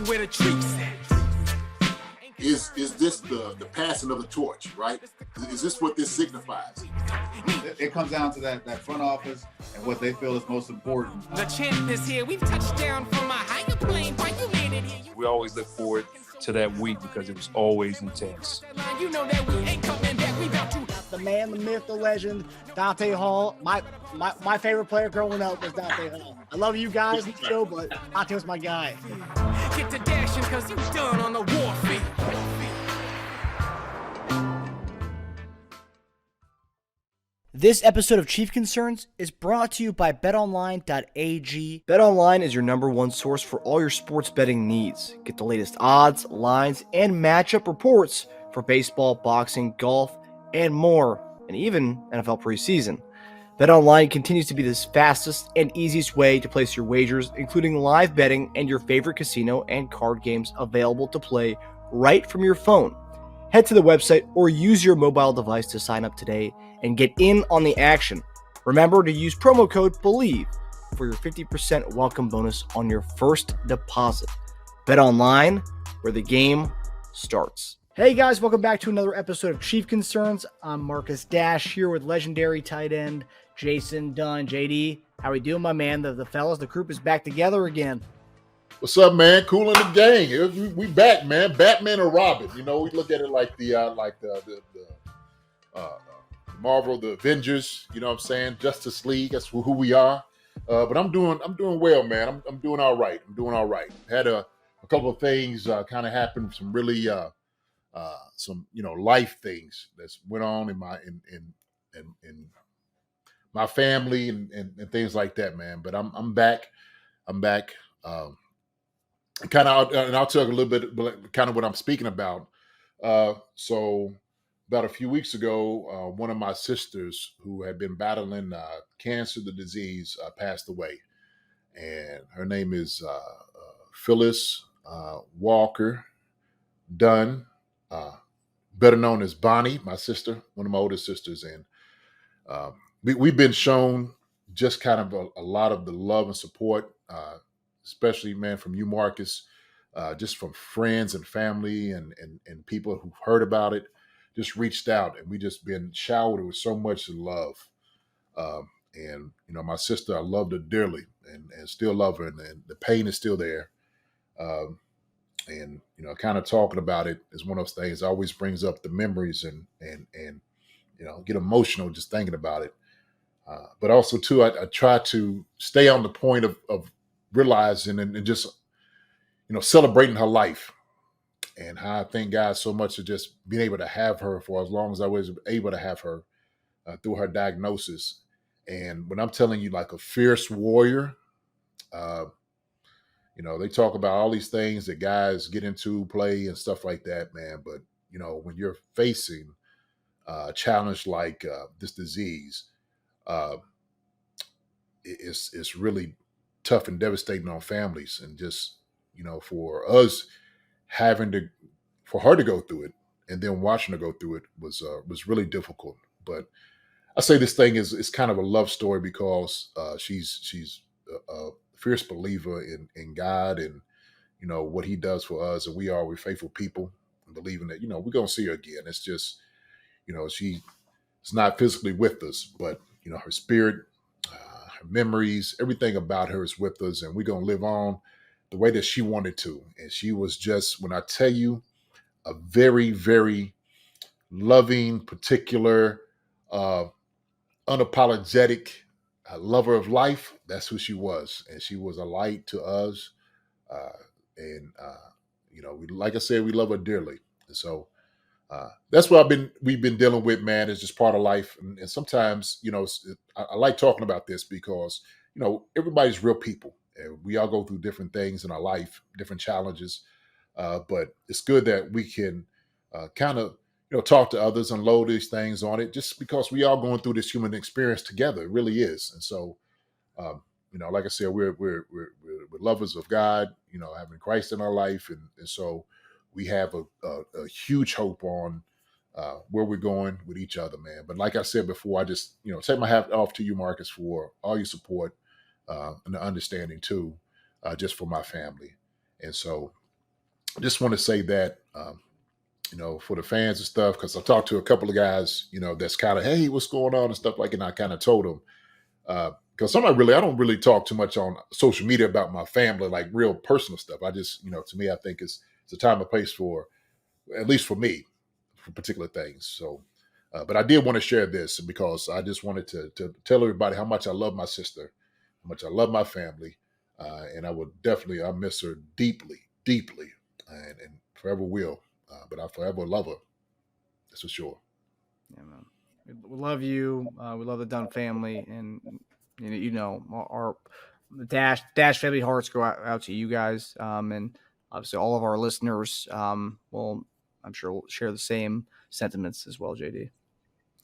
where the treats at. Is this the passing of the torch, right? Is this what this signifies? It comes down to that front office and what they feel is most important. The champ is here. We've touched down from a higher plane. Why you landed here? We always look forward to that week because it was always intense. You know that we ain't coming back. We about to. The man, the myth, the legend, Dante Hall. My favorite player growing up was Dante Hall. I love you guys in the show, but Dante was my guy. Get to dashing because you done on the warfield. This episode of Chief Concerns is brought to you by BetOnline.AG. BetOnline is your number one source for all your sports betting needs. Get the latest odds, lines, and matchup reports for baseball, boxing, golf, and more, and even NFL preseason. BetOnline continues to be the fastest and easiest way to place your wagers, including live betting and your favorite casino and card games available to play right from your phone. Head to the website or use your mobile device to sign up today and get in on the action. Remember to use promo code BELIEVE for your 50% welcome bonus on your first deposit. BetOnline, where the game starts. Hey guys, welcome back to another episode of Chief Concerns. I'm Marcus Dash here with legendary tight end Jason Dunn. JD, how we doing, my man? The fellas, the group is back together again. What's up, man? Cool in the gang. We back, man. Batman or Robin. You know, we look at it like the Marvel, the Avengers. You know what I'm saying? Justice League. That's who we are. But I'm doing well, man. I'm doing all right. Had a couple of things kind of happen. Some really some life things that's went on in my family and things like that, man. But I'm back. And I'll talk a little bit kind of what I'm speaking about. So about a few weeks ago, one of my sisters who had been battling cancer, the disease, passed away. And her name is Phyllis Walker Dunn, better known as Bonnie, my sister, one of my oldest sisters. And we've been shown just kind of a lot of the love and support, especially, man, from you, Marcus, just from friends and family and people who've heard about it, just reached out, and we just been showered with so much love. And my sister, I loved her dearly and still love her, and the pain is still there. And kind of talking about it is one of those things that always brings up the memories and get emotional just thinking about it. But also too, I try to stay on the point of realizing and just celebrating her life, and how I thank God so much for just being able to have her for as long as I was able to have her through her diagnosis. And when I'm telling you, like a fierce warrior, they talk about all these things that guys get into, play and stuff like that, man. But when you're facing a challenge like this disease, it's really tough and devastating on families, and just for us for her to go through it and then watching her go through it was really difficult. But I say this thing is kind of a love story because she's a fierce believer in God and what He does for us, and we're faithful people, and believing that we're gonna see her again. It's just she's not physically with us, but her spirit, her memories, everything about her is with us, and we're going to live on the way that she wanted to. And she was just, when I tell you, a very, very loving, particular, unapologetic lover of life. That's who she was. And she was a light to us. Like I said, we love her dearly. And so that's what we've been dealing with, man. It's just part of life. And sometimes, I like talking about this because, everybody's real people. And we all go through different things in our life, different challenges. But it's good that we can kind of, talk to others, unload these things on it, just because we all going through this human experience together. It really is. And so, like I said, we're lovers of God, having Christ in our life. And so we have a huge hope on where we're going with each other, man. But like I said before, I just, take my hat off to you, Marcus, for all your support and the understanding too, just for my family. And so just want to say that, for the fans and stuff, because I talked to a couple of guys, that's kind of, hey, what's going on and stuff like that. And I kind of told them, because I don't really talk too much on social media about my family, like real personal stuff. I just, to me, I think it's a time and place for, at least for me, for particular things. So, but I did want to share this because I just wanted to tell everybody how much I love my sister, how much I love my family. And I miss her deeply, deeply, and forever will. But I forever love her. That's for sure. Yeah, man. We love you. We love the Dunn family, and our Dash family hearts go out to you guys, and obviously all of our listeners. I'm sure we'll share the same sentiments as well, JD.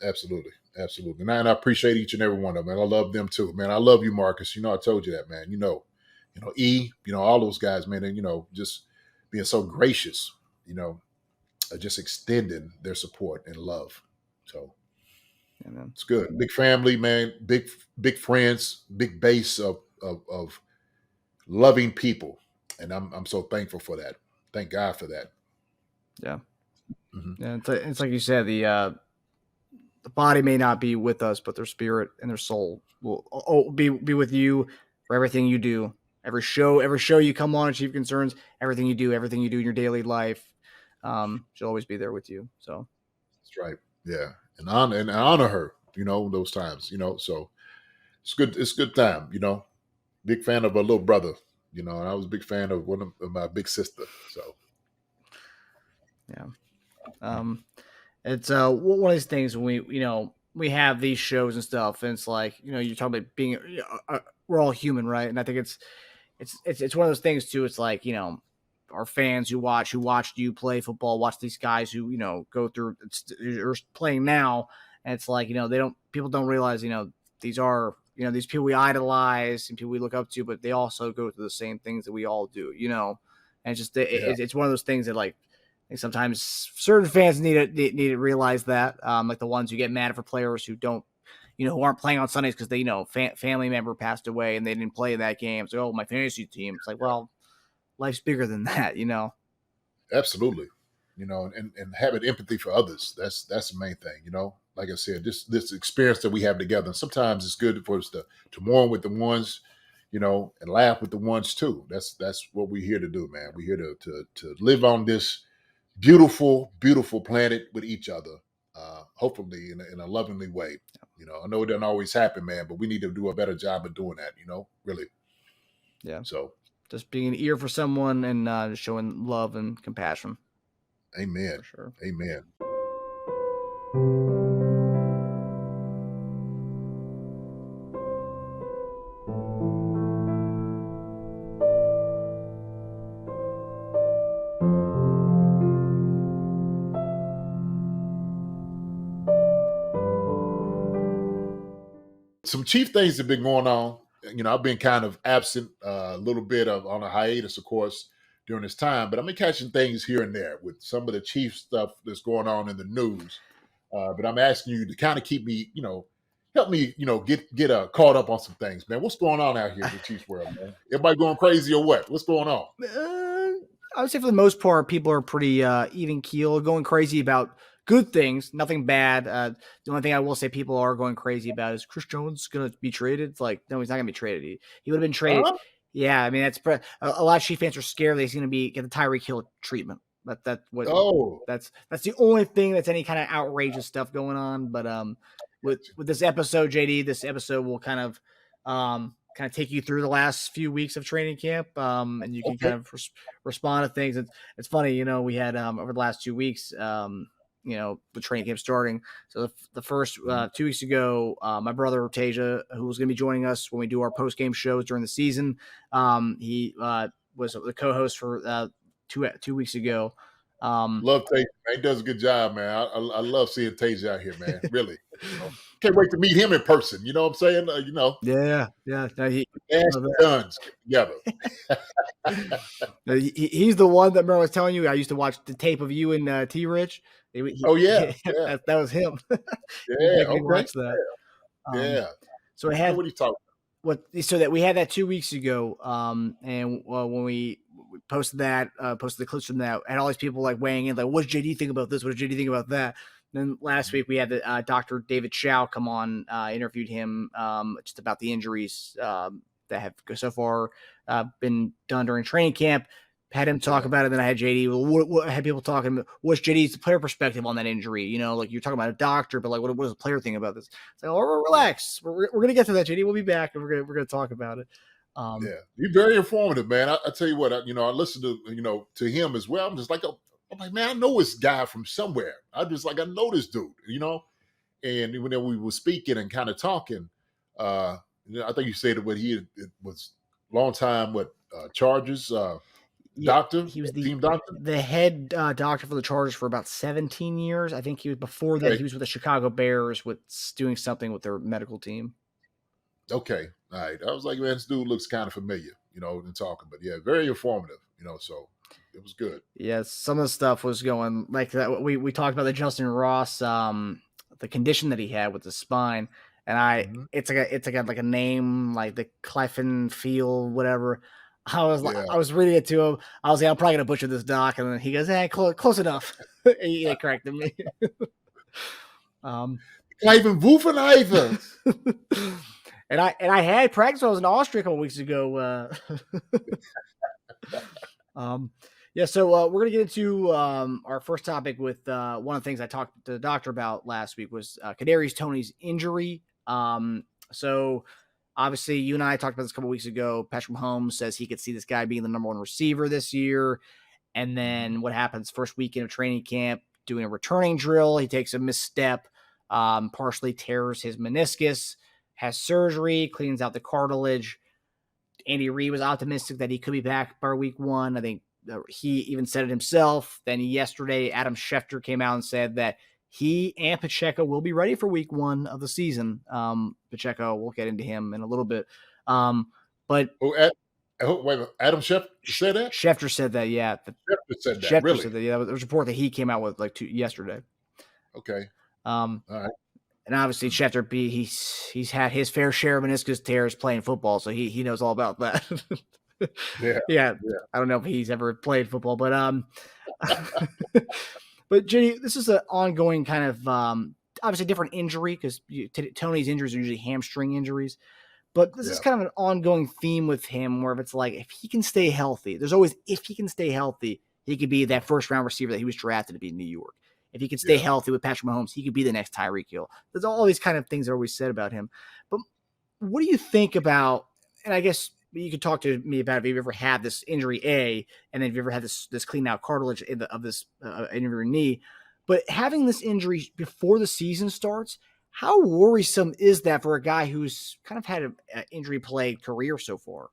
Absolutely. And I appreciate each and every one of them. And I love them too, man. I love you, Marcus. I told you that, man. E, all those guys, man, and just being so gracious, just extending their support and love. So yeah, it's good. Big family, man. Big friends. Big base of loving people, and I'm so thankful for that. Thank God for that. Yeah. Mm-hmm. Yeah, it's like you said, the body may not be with us, but their spirit and their soul will be with you for everything you do. Every show you come on, Chief Concerns, everything you do in your daily life, she'll always be there with you. So that's right. Yeah, and honor her. Those times. So it's good. It's a good time. Big fan of a little brother. And I was a big fan of one of my big sister. So yeah, it's one of these things when we have these shows and stuff, and it's like you're talking about being we're all human, right? And I think it's one of those things too. It's like our fans who watched you play football, watch these guys who go through are playing now, and it's like people don't realize these are these people we idolize and people we look up to, but they also go through the same things that we all do, and it's just it's one of those things that like. Sometimes certain fans need to realize that, like the ones who get mad for players who don't, who aren't playing on Sundays because they, family member passed away and they didn't play in that game. So, my fantasy team. It's like, well, life's bigger than that, Absolutely, and having empathy for others. That's the main thing, Like I said, this experience that we have together. And sometimes it's good for us to mourn with the ones, and laugh with the ones too. That's what we're here to do, man. We're here to live on this beautiful, beautiful planet with each other, hopefully in a lovingly way. I know it doesn't always happen, man, but we need to do a better job of doing that, really. Yeah. So just being an ear for someone and showing love and compassion. Amen. For sure. Amen. Some Chief things have been going on. I've been kind of absent a little bit on a hiatus, of course, during this time, but I've been catching things here and there with some of the Chief stuff that's going on in the news. But I'm asking you to kind of keep me, help me, get caught up on some things, man. What's going on out here in the Chiefs world, man? Everybody going crazy or what? What's going on? I would say for the most part, people are pretty even keel, going crazy about good things, nothing bad. The only thing I will say people are going crazy about is Chris Jones going to be traded. It's like, no, he's not going to be traded. He would have been traded. Huh? Yeah, I mean, that's a lot of Chief fans are scared that he's going to get the Tyreek Hill treatment. That's the only thing that's any kind of outrageous stuff going on. But with this episode, JD, this episode will kind of take you through the last few weeks of training camp, and you can kind of respond to things. It's funny, we had over the last 2 weeks, the training camp starting. So the first 2 weeks ago, my brother Tasia, who was going to be joining us when we do our post game shows during the season, he was the co-host for 2 weeks ago. Love Tasia, man. He does a good job, man. I love seeing Tasia out here, man. Really. Can't wait to meet him in person. You know what I'm saying? Yeah. No, Duns together. He's the one that remember I was telling you. I used to watch the tape of you and T. Rich. Yeah. That was him. Yeah, okay. Watch that. Yeah. So I had what are you talking about? so that we had that 2 weeks ago. And when we posted the clips from that, and all these people like weighing in, like, what does JD think about this? What does JD think about that? And then last week we had the Dr. David Chow come on, interviewed him just about the injuries that have so far been done during training camp. Had him talk about it, then I had JD. What had people talking? What's JD's player perspective on that injury? You know, like you're talking about a doctor, but like, what does a player think about this? It's like, oh, relax. We're gonna get to that, JD. We'll be back, and we're gonna talk about it. You're very informative, man. I tell you what, I listened to to him as well. I'm just like, I'm like, man, I know this guy from somewhere. I know this dude, And when we were speaking and kind of talking, I think you said it was long time Chargers. Doctor, he was team doctor, the head doctor for the Chargers for about 17 years. I think he was before that. He was with the Chicago Bears doing something with their medical team. Okay, all right. I was like, man, this dude looks kind of familiar, in talking, but yeah, very informative, so it was good. Yeah, some of the stuff was going like that. We talked about the Justyn Ross, the condition that he had with the spine, and it's like a name like the Clefin Field, whatever. I was reading it to him. I was like, I'm probably gonna butcher this, doc, and then he goes, "Hey, close enough." He corrected me. Cliven Wuffenheiser. And I had practice when I was in Austria a couple weeks ago. So we're gonna get into our first topic with one of the things I talked to the doctor about last week was Kadarius Toney's injury. So obviously, you and I talked about this a couple weeks ago. Patrick Mahomes says he could see this guy being the number one receiver this year. And then what happens first weekend of training camp, doing a returning drill, he takes a misstep, partially tears his meniscus, has surgery, cleans out the cartilage. Andy Reid was optimistic that he could be back by week one. I think he even said it himself. Then yesterday, Adam Schefter came out and said that he and Pacheco will be ready for week one of the season. Pacheco, we'll get into him in a little bit. But wait a minute, Adam Schefter said that? Schefter said that, yeah. Schefter said that, Schefter really? said that, yeah. There was a report that he came out with yesterday. Okay. All right. And obviously Schefter, he's had his fair share of meniscus tears playing football, so he knows all about that. Yeah. I don't know if he's ever played football, but but Jenny, this is an ongoing kind of obviously different injury because Toney's injuries are usually hamstring injuries, but this is kind of an ongoing theme with him where if it's like if he can stay healthy, there's always if he can stay healthy, he could be that first round receiver that he was drafted to be in New York. If he can stay healthy with Patrick Mahomes, he could be the next Tyreek Hill. There's all these kind of things that are always said about him. But what do you think about? And I guess you could talk to me about if you've ever had this injury A, and then if you ever had this clean out cartilage of this injury knee. But having this injury before the season starts, how worrisome is that for a guy who's kind of had an injury plagued career so far?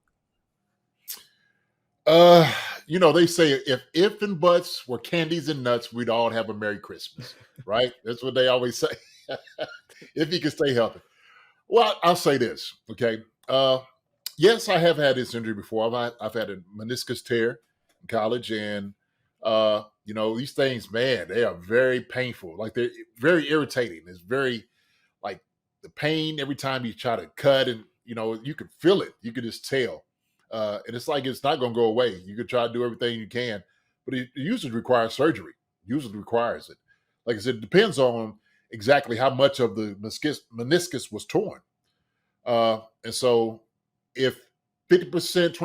They say if and buts were candies and nuts, we'd all have a Merry Christmas, right? That's what they always say. If he can stay healthy. Well, I'll say this, okay? Yes, I have had this injury before. I've had a meniscus tear in college, and these things, man, they are very painful. Like they're very irritating. It's very like the pain every time you try to cut, and you can feel it. You can just tell. And it's like it's not going to go away. You could try to do everything you can, but it usually requires surgery. Usually requires it. Like I said, it depends on exactly how much of the meniscus was torn. And so if 50%,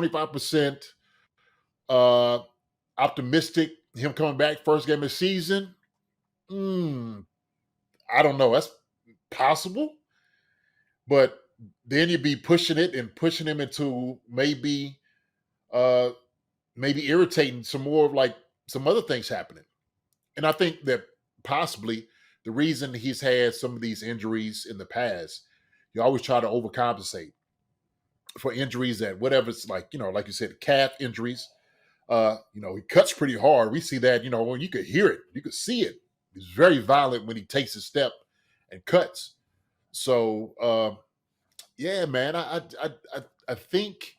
25% optimistic, him coming back first game of the season, I don't know. That's possible. But then you'd be pushing him into maybe irritating some more of like some other things happening. And I think that possibly the reason he's had some of these injuries in the past, you always try to overcompensate for injuries that whatever it's like, like you said, calf injuries. He cuts pretty hard. We see that, when you could hear it, you could see it. He's very violent when he takes a step and cuts. So, yeah, man, I think,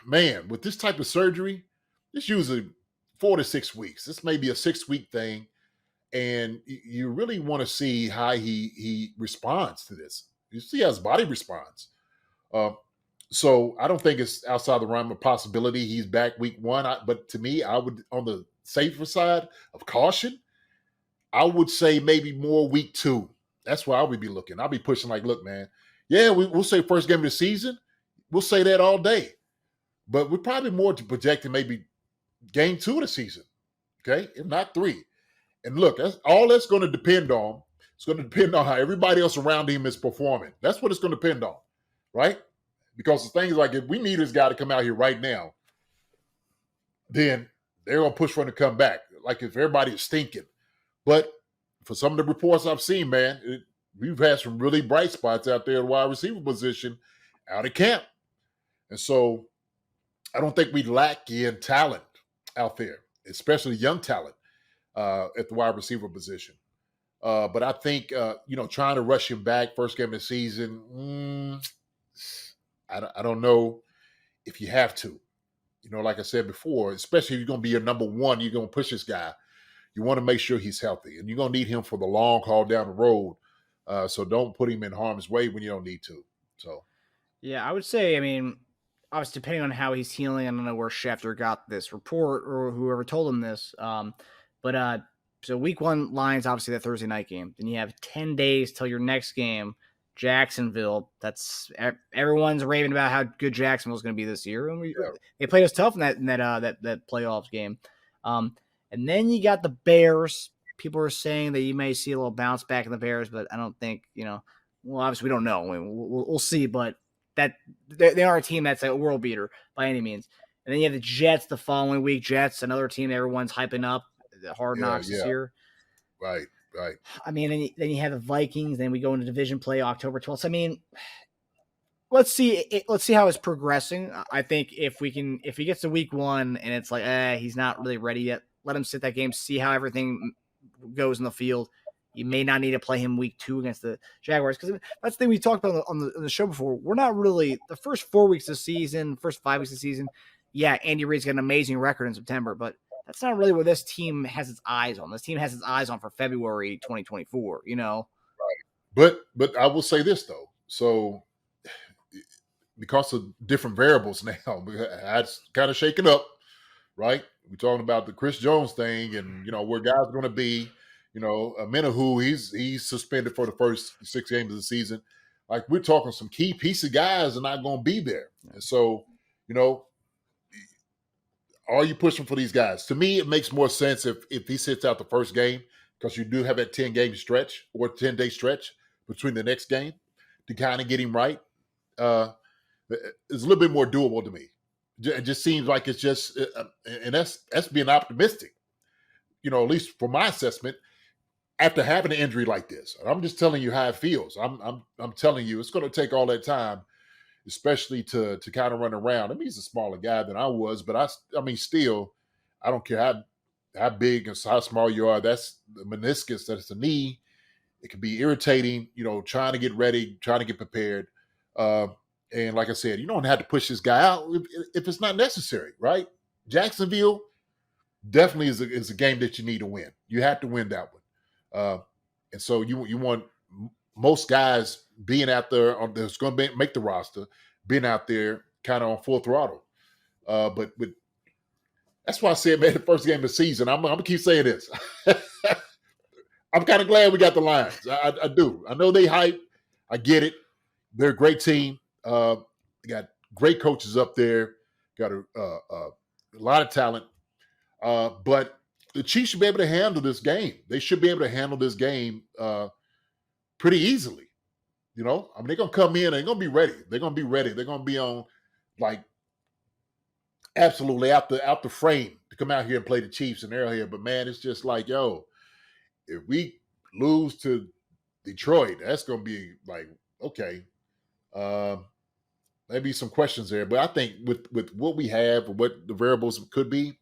man, with this type of surgery, it's usually 4 to 6 weeks. This may be a 6-week thing, and you really want to see how he responds to this. You see how his body responds. So I don't think it's outside the realm of possibility he's back week one. But to me, I would, on the safer side of caution, I would say maybe more week two. That's where I would be looking. I'll be pushing like, look, man, yeah, we'll say first game of the season. We'll say that all day. But we're probably more to projecting maybe game two of the season, okay, if not three. And look, that's going to depend on. It's going to depend on how everybody else around him is performing. That's what it's going to depend on, right? Because the thing is, like, if we need this guy to come out here right now, then they're going to push for him to come back. Like if everybody is stinking. But for some of the reports I've seen, man, we've had some really bright spots out there at the wide receiver position out of camp. And so I don't think we lack in talent out there, especially young talent at the wide receiver position. But I think, trying to rush him back first game of the season, I don't know if you have to. Like I said before, especially if you're going to be your number one, you're going to push this guy. You want to make sure he's healthy, and you're going to need him for the long haul down the road. So don't put him in harm's way when you don't need to. So, yeah, I would say, obviously depending on how he's healing, I don't know where Schefter got this report or whoever told him this. So week one Lions, obviously that Thursday night game. Then you have 10 days till your next game, Jacksonville. That's everyone's raving about how good Jacksonville's going to be this year. And they played us tough in that playoffs game. And then you got the Bears. People are saying that you may see a little bounce back in the Bears, but I don't think, obviously we don't know. We'll see, but that they are a team that's a world beater by any means. And then you have the Jets the following week. Jets, another team that everyone's hyping up. The Hard Knocks this year. Right. And then you have the Vikings. Then we go into division play October 12th. Let's see how it's progressing. I think if he gets to week one and it's like, he's not really ready yet, let him sit that game, see how everything goes in the field. You may not need to play him week two against the Jaguars, because that's the thing we talked about on the show before. We're not really the first 4 weeks of the season, first 5 weeks of the season. Yeah, Andy Reid's got an amazing record in September, but that's not really what this team has its eyes on. This team has its eyes on for February 2024, Right. But I will say this, though. So because of different variables now, that's kind of shaken up, right? We're talking about the Chris Jones thing and, where guys are going to be. Menahu, he's suspended for the first 6 games of the season. Like, we're talking some key piece of guys are not going to be there. And so, are you pushing for these guys? To me, it makes more sense if he sits out the first game, because you do have that 10-game stretch or 10-day stretch between the next game to kind of get him right. It's a little bit more doable to me. It just seems like it's just, and that's being optimistic, at least for my assessment, after having an injury like this. And I'm just telling you how it feels. I'm telling you, it's going to take all that time, especially to kind of run around. He's a smaller guy than I was, but still, I don't care how big and how small you are. That's the meniscus, that's the knee. It can be irritating, trying to get ready, trying to get prepared. And like I said, you don't have to push this guy out if it's not necessary, right? Jacksonville definitely is a game that you need to win. You have to win that one. And so you want most guys being out there that's going to make the roster, being out there kind of on full throttle. But that's why I said, man, the first game of the season, I'm going to keep saying this. I'm kind of glad we got the Lions. I do. I know they hype. I get it. They're a great team. They got great coaches up there. Got a lot of talent. But the Chiefs should be able to handle this game. They should be able to handle this game pretty easily. They're going to come in and they're going to be ready. They're going to be ready. They're going to be on, absolutely out the frame to come out here and play the Chiefs and Arrowhead. But, man, it's just like, if we lose to Detroit, that's going to be okay. Maybe some questions there. But I think with what we have and what the variables could be,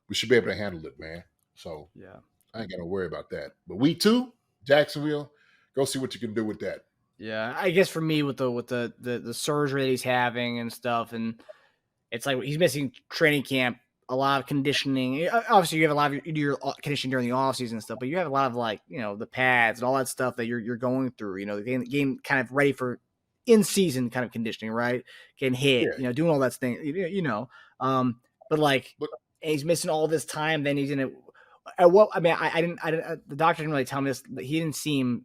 we should be able to handle it, man. So yeah, I ain't got to worry about that. But week 2, Jacksonville, go see what you can do with that. Yeah, I guess for me with the surgery that he's having and stuff, and it's like he's missing training camp, a lot of conditioning. Obviously, you have a lot of your conditioning during the offseason and stuff, but you have a lot of the pads and all that stuff that you're going through. The game kind of ready for in season kind of conditioning, right? Getting hit, Yeah. doing all that thing, but like But he's missing all this time. Then he's gonna. At what I mean, I didn't. The doctor didn't really tell me this. But he didn't seem.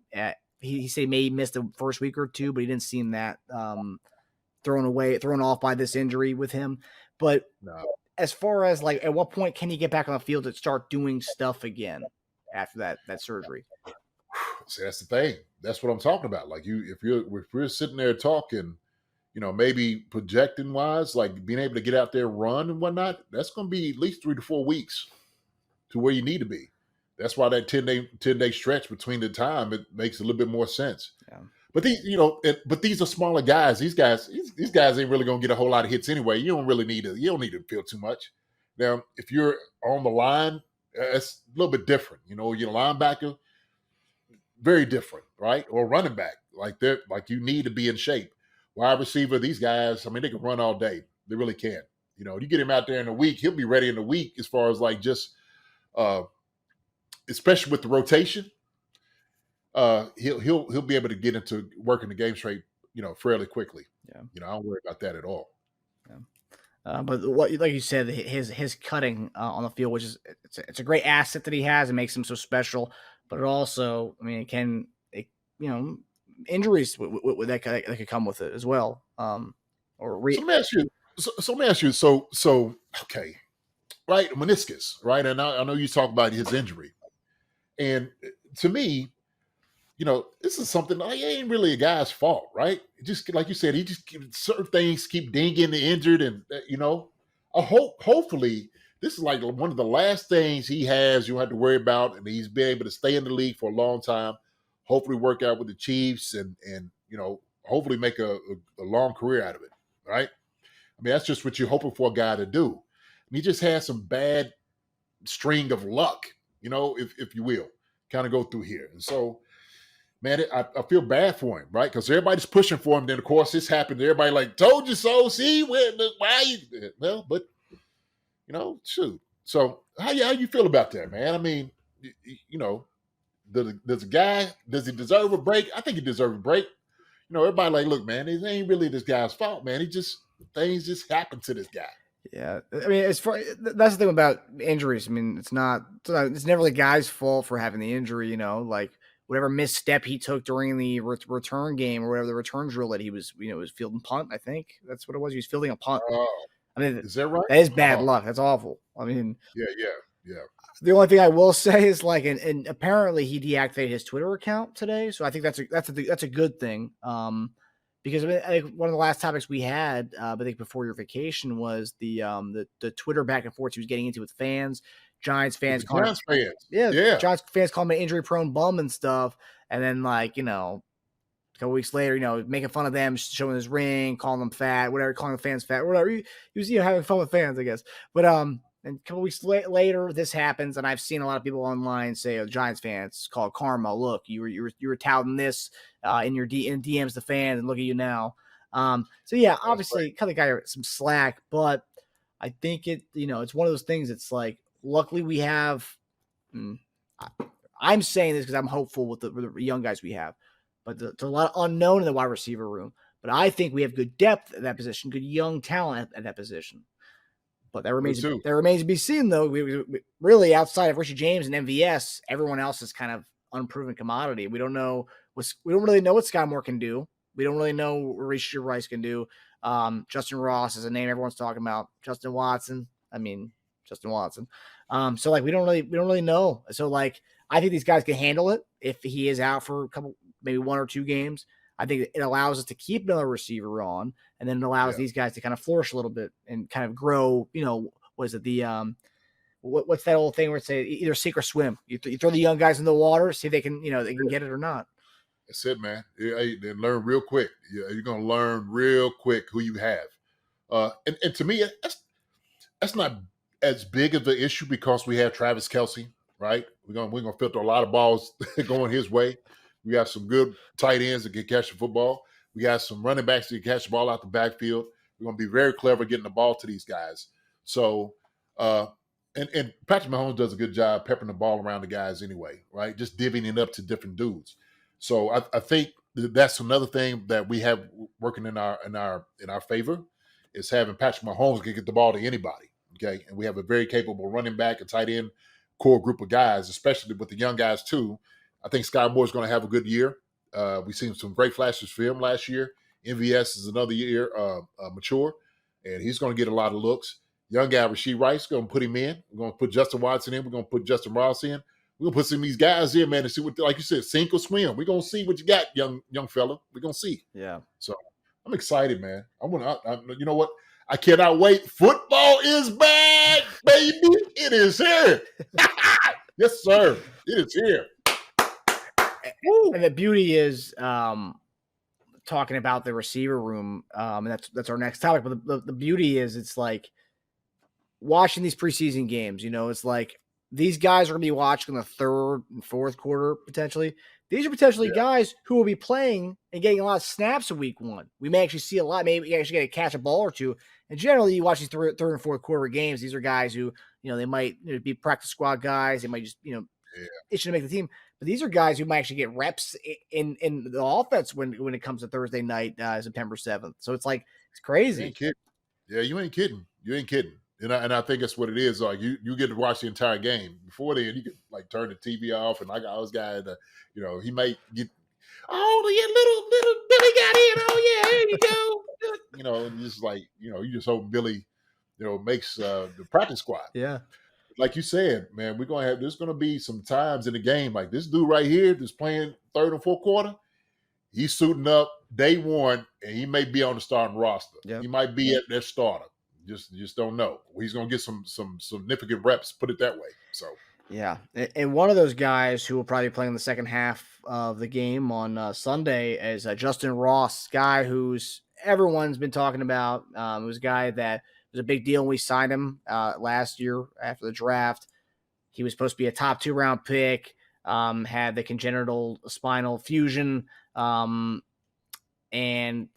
He said maybe missed the first week or two, but he didn't seem that thrown off by this injury with him. But no. as far as like, at what point can he get back on the field and start doing stuff again after that surgery? See, that's the thing. That's what I'm talking about. Like if we're sitting there talking, maybe projecting wise, like being able to get out there, run and whatnot, that's going to be at least 3 to 4 weeks to where you need to be. That's why that 10-day stretch between the time, it makes a little bit more sense. Yeah. But these are smaller guys. These guys ain't really gonna get a whole lot of hits anyway. You don't need to feel too much. Now, if you're on the line, it's a little bit different. You're a linebacker, very different, right? Or running back, like you need to be in shape. Wide receiver, these guys, I mean, they can run all day. They really can. You get him out there in a week, he'll be ready in a week as far as like just especially with the rotation. He'll be able to get into working the game straight, fairly quickly. Yeah. I don't worry about that at all. Yeah. But what, like you said, his cutting on the field, which is it's a great asset that he has, and makes him so special. But it also, I mean, injuries that could come with it as well. So let me ask you. So okay, right? Meniscus, right? And I know you talk about his injury, and to me, this is something like it ain't really a guy's fault, right? Just like you said, he just certain things keep dinging the injured, and hopefully this is like one of the last things he has you have to worry about, and he's been able to stay in the league for a long time. Hopefully, work out with the Chiefs, and hopefully make a long career out of it, right? I mean, that's just what you're hoping for a guy to do. And he just had some bad string of luck, if you will, kind of go through here, and so. Man, I feel bad for him, right? Because everybody's pushing for him. Then, of course, this happened. Everybody like, told you so. See, why you? Well, but, shoot. So how you feel about that, man? I mean, does he deserve a break? I think he deserves a break. Everybody like, look, man, it ain't really this guy's fault, man. Things just happen to this guy. Yeah, I mean, that's the thing about injuries. I mean, it's never the guy's fault for having the injury, like, whatever misstep he took during the return game or whatever the return drill that he was, was fielding punt. I think that's what it was. He was fielding a punt. I mean, is that right? That is bad luck. That's awful. I mean, yeah. The only thing I will say is like, and apparently he deactivated his Twitter account today, so I think that's a good thing. Because I think one of the last topics we had, I think before your vacation, was the Twitter back and forth he was getting into with fans. Giants fans calling him an injury-prone bum and stuff, and then a couple weeks later, making fun of them, showing his ring, calling them fat, whatever, calling the fans fat, whatever. He was having fun with fans, I guess. But and a couple weeks later, this happens, and I've seen a lot of people online say, Giants fans call it karma. Look, you were touting this in your DMs to fans, and look at you now. So yeah, obviously, cut the guy some slack, but I think it's one of those things. It's like, luckily we have. I'm saying this because I'm hopeful with the young guys we have, but there's a lot of unknown in the wide receiver room. But I think we have good depth at that position, good young talent at that position. But that remains to be seen, though. We really, outside of Richie James and MVS, everyone else is kind of unproven commodity. We don't really know what Skyy Moore can do. We don't really know what Rashee Rice can do. Justyn Ross is a name everyone's talking about. Justin Watson. So like we don't really know. So like I think these guys can handle it if he is out for a couple, maybe 1 or 2 games. I think it allows us to keep another receiver on, and then it allows these guys to kind of flourish a little bit and kind of grow. What is it? What's that old thing where it's either sink or swim? You throw the young guys in the water, see if they can they can get it or not. That's it, man. They learn real quick. You're gonna learn real quick who you have. And to me, that's not as big of an issue because we have Travis Kelce, right? We're gonna filter a lot of balls going his way. We got some good tight ends that can catch the football. We got some running backs that can catch the ball out the backfield. We're going to be very clever getting the ball to these guys. So, and Patrick Mahomes does a good job peppering the ball around the guys anyway, right? Just divvying it up to different dudes. So I think that's another thing that we have working in our favor is having Patrick Mahomes can get the ball to anybody. Okay, and we have a very capable running back, a tight end core group of guys, especially with the young guys too. I think Skyy Moore's going to have a good year. We've seen some great flashes for him last year. MVS is another year mature, and he's going to get a lot of looks. Young guy Rashee Rice, going to put him in. We're going to put Justin Watson in. We're going to put Justyn Ross in. We're going to put some of these guys in, man, and see what, like you said, sink or swim. We're going to see what you got, young fella. We're going to see. Yeah. So I'm excited, man. You know what? I cannot wait. Football is back, baby. It is here. Yes, sir. It is here. And the beauty is talking about the receiver room, and that's our next topic. But the beauty is it's like watching these preseason games. It's like these guys are going to be watching the third and fourth quarter potentially. These are potentially guys who will be playing and getting a lot of snaps in week one. We may actually see a lot. Maybe you actually get to catch a ball or two. And generally, you watch these third and fourth quarter games. These are guys who, they might be practice squad guys. They might just, itching to make the team. But these are guys who might actually get reps in the offense when it comes to Thursday night, September 7th. So it's like, it's crazy. You ain't kidding. Yeah, you ain't kidding. You ain't kidding. And I think that's what it is. Like you get to watch the entire game. Before then, you could like turn the TV off, and like I was guy, he might get, little Billy got in. Oh yeah, here you go. And just like you just hope Billy, makes the practice squad. Yeah. Like you said, man, there's gonna be some times in the game like this dude right here that's playing third and fourth quarter. He's suiting up day one, and he may be on the starting roster. Yep. He might be at their starter. Just don't know. He's gonna get some significant reps. Put it that way. So yeah, and one of those guys who will probably play in the second half of the game on Sunday is Justyn Ross, guy who's everyone's been talking about. It was a guy that was a big deal when we signed him last year after the draft. He was supposed to be a top 2 round pick. Had the congenital spinal fusion, and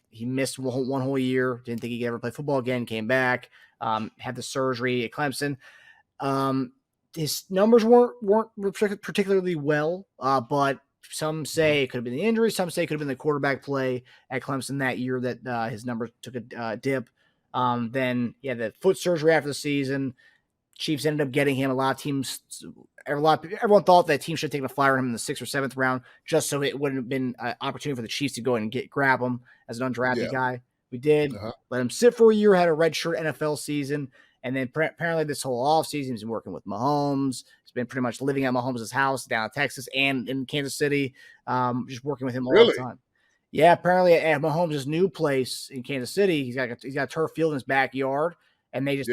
he missed one whole year. Didn't think he could ever play football again. Came back, had the surgery at Clemson. His numbers weren't particularly well, but some say it could have been the injury. Some say it could have been the quarterback play at Clemson that year that his numbers took a dip. Then he had the foot surgery after the season. Chiefs ended up getting him. Everyone thought that team should have taken a flyer on him in the 6th or 7th round, just so it wouldn't have been an opportunity for the Chiefs to go and grab him as an undrafted guy. We did let him sit for a year, had a redshirt NFL season, and then apparently this whole offseason he's been working with Mahomes. He's been pretty much living at Mahomes' house down in Texas and in Kansas City, just working with him all the time. Yeah, apparently at Mahomes' new place in Kansas City, he's got a turf field in his backyard. And they just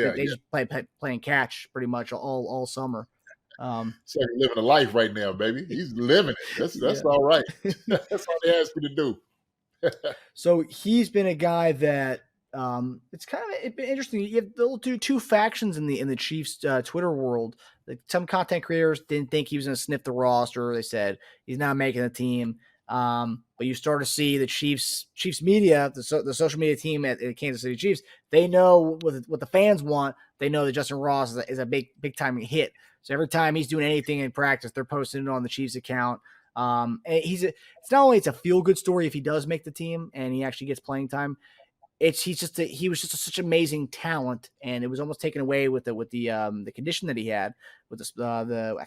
playing catch pretty much all summer. So he's living a life right now, baby. He's living it. That's all right. That's all they ask you to do. So he's been a guy that it's been interesting. You have two factions in the Chiefs Twitter world. Like some content creators didn't think he was going to sniff the roster. They said he's not making the team. But you start to see the Chiefs media, the social media team at Kansas City Chiefs, they know what the fans want. They know that Justyn Ross is a big time hit. So every time he's doing anything in practice, they're posting it on the Chiefs account. And it's not only it's a feel good story if he does make the team and he actually gets playing time. He was just such amazing talent, and it was almost taken away with the condition that he had with I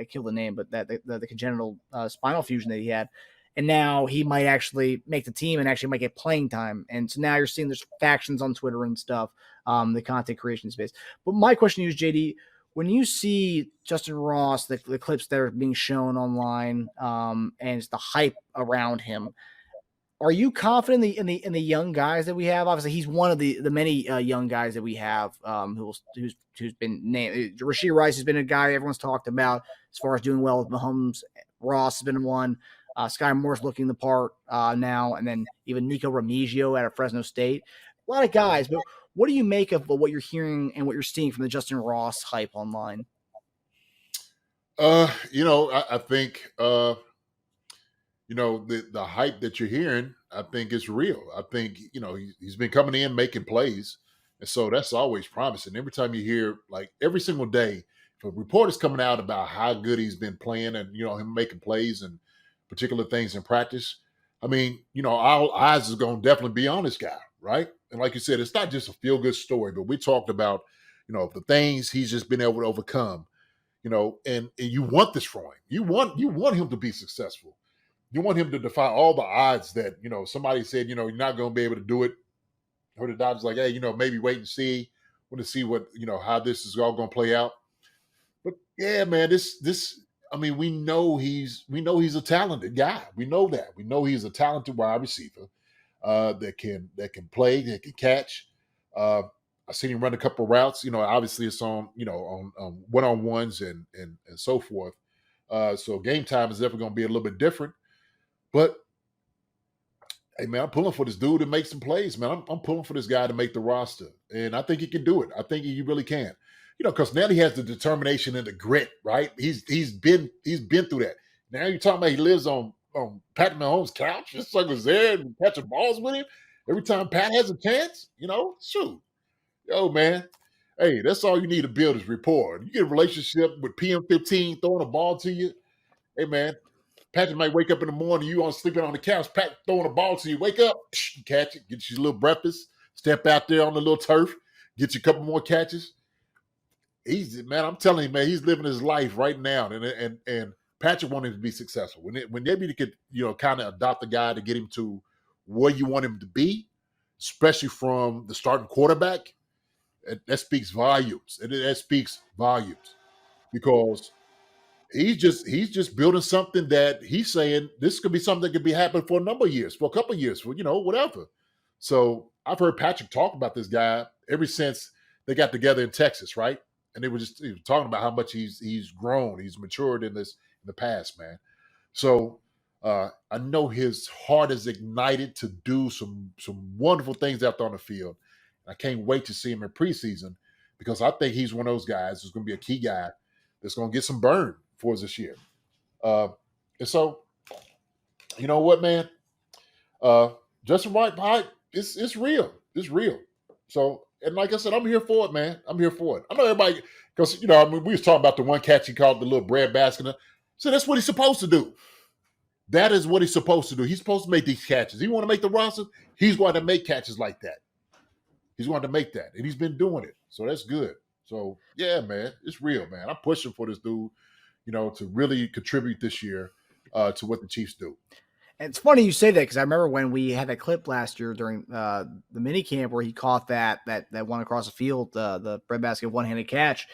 killed the name, but the congenital spinal fusion that he had, and now he might actually make the team and actually might get playing time, and so now you're seeing there's factions on Twitter and stuff, the content creation space. But my question to you is, JD, when you see Justyn Ross, the clips that are being shown online, and it's the hype around him. Are you confident in the young guys that we have? Obviously, he's one of the many young guys that we have who's been named. Rashee Rice has been a guy everyone's talked about as far as doing well with Mahomes. Ross has been one. Skyy Moore's looking the part now, and then even Nico Remigio out of Fresno State. A lot of guys, but what do you make of what you're hearing and what you're seeing from the Justyn Ross hype online? I think. The hype that you're hearing, I think is real. I think, he's been coming in making plays. And so that's always promising. Every time you hear, like every single day, if a report is coming out about how good he's been playing and, him making plays and particular things in practice, I mean, our eyes is going to definitely be on this guy, right? And like you said, it's not just a feel-good story, but we talked about, the things he's just been able to overcome, and you want this from him. You want him to be successful. You want him to defy all the odds that, somebody said, you're not going to be able to do it. Heard the doctor's like, hey, maybe wait and see. Want to see what, how this is all going to play out. But yeah, man, I mean, we know he's a talented guy. We know that. We know he's a talented wide receiver that can play, that can catch. I've seen him run a couple of routes. Obviously it's on on one-on-ones and so forth. So game time is definitely going to be a little bit different. But hey, man, I'm pulling for this dude to make some plays, man. I'm pulling for this guy to make the roster, and I think he can do it. I think he really can. Because now he has the determination and the grit, right? He's been through that. Now you're talking about he lives on Patrick Mahomes' couch. This sucker's there and catching balls with him every time Pat has a chance. Shoot, yo, man. Hey, that's all you need to build is rapport. You get a relationship with PM15 throwing a ball to you. Hey, man, Patrick might wake up in the morning, you on sleeping on the couch, Pat throwing a ball to you, wake up, you catch it, get you a little breakfast, step out there on the little turf, get you a couple more catches. I'm telling you, man, he's living his life right now. And Patrick wanted to be successful. When maybe could, kind of adopt the guy to get him to where you want him to be, especially from the starting quarterback, that speaks volumes. And that speaks volumes because he's just building something that he's saying this could be something that could be happening for a number of years, for a couple of years, for whatever. So I've heard Patrick talk about this guy ever since they got together in Texas, right? And they were talking about how much he's grown, he's matured in the past, man. So I know his heart is ignited to do some wonderful things out there on the field. I can't wait to see him in preseason because I think he's one of those guys who's going to be a key guy that's going to get some burn for us this year. And so, you know what, man? Justyn Ross, it's real. It's real. So, and like I said, I'm here for it, man. I'm here for it. I know everybody, because, we was talking about the one catch he called the little bread basket. So that's what he's supposed to do. That is what he's supposed to do. He's supposed to make these catches. He want to make the roster, he's going to make catches like that. He's going to make that. And he's been doing it. So that's good. So, yeah, man, it's real, man. I'm pushing for this dude, to really contribute this year to what the Chiefs do. And it's funny you say that because I remember when we had that clip last year during the mini camp where he caught that one across the field, the breadbasket one-handed catch.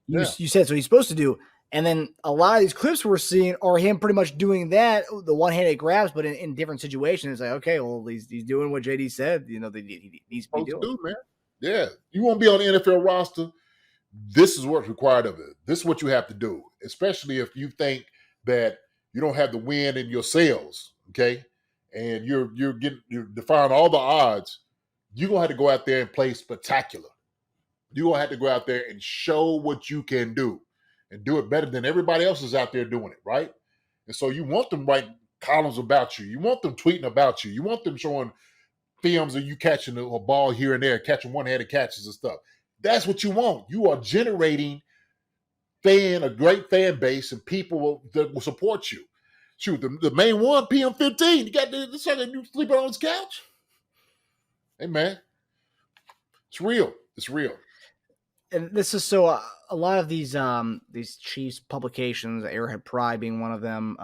You said so he's supposed to do. And then a lot of these clips we're seeing are him pretty much doing that, the one-handed grabs, but in different situations. It's like, okay, well, he's doing what JD said. He needs to be doing. Man. Yeah, you want to be on the NFL roster. This is what's required of it. This is what you have to do, especially if you think that you don't have the wind in your sails, okay? And you're defying all the odds. You're going to have to go out there and play spectacular. You're going to have to go out there and show what you can do and do it better than everybody else is out there doing it, right? And so you want them writing columns about you. You want them tweeting about you. You want them showing films of you catching a ball here and there, catching one-handed catches and stuff. That's what you want. You are generating a great fan base and people that will support you. Shoot, the main one, PM15, you got this sucker you sleeping on his couch. Hey, man, it's real. It's real. And this is so a lot of these Chiefs publications, Arrowhead Pride being one of them,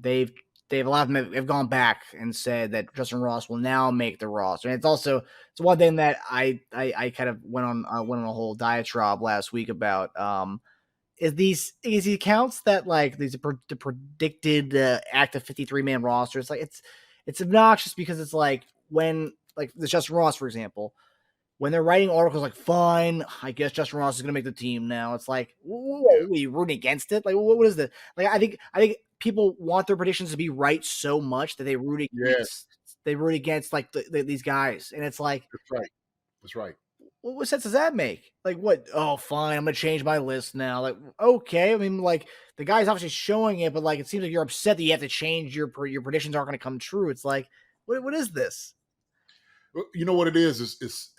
they've a lot of them have gone back and said that Justyn Ross will now make the roster. And it's one thing that I kind of went on a whole diatribe last week about is these accounts that like the predicted active 53-man roster. It's like it's obnoxious because it's like when like the Justyn Ross, for example, when they're writing articles like, fine, I guess Justyn Ross is going to make the team now. It's like, are you rooting against it? Like, what is this? Like, I think people want their predictions to be right so much that they root against like these guys. And it's like, That's right. What sense does that make? Like, what? Oh, fine, I'm going to change my list now. Like, okay. I mean, like, the guy's obviously showing it, but like, it seems like you're upset that you have to change your predictions aren't going to come true. It's like, what is this? You know what it is? It's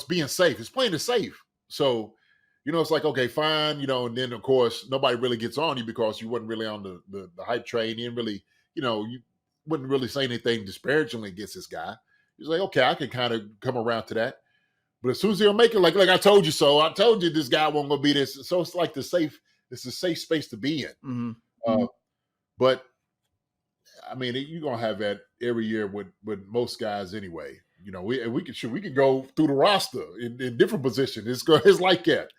being safe. It's playing it safe. So, it's like, okay, fine, and then, of course, nobody really gets on you because you wasn't really on the hype train. You didn't really, wouldn't really say anything disparagingly against this guy. He's like, okay, I can kind of come around to that. But as soon as he'll make it, like I told you so. I told you this guy wasn't gonna be this. So it's like it's a safe space to be in. But I mean, you're gonna have that every year with most guys anyway. You know, we can go through the roster in different positions. It's like that.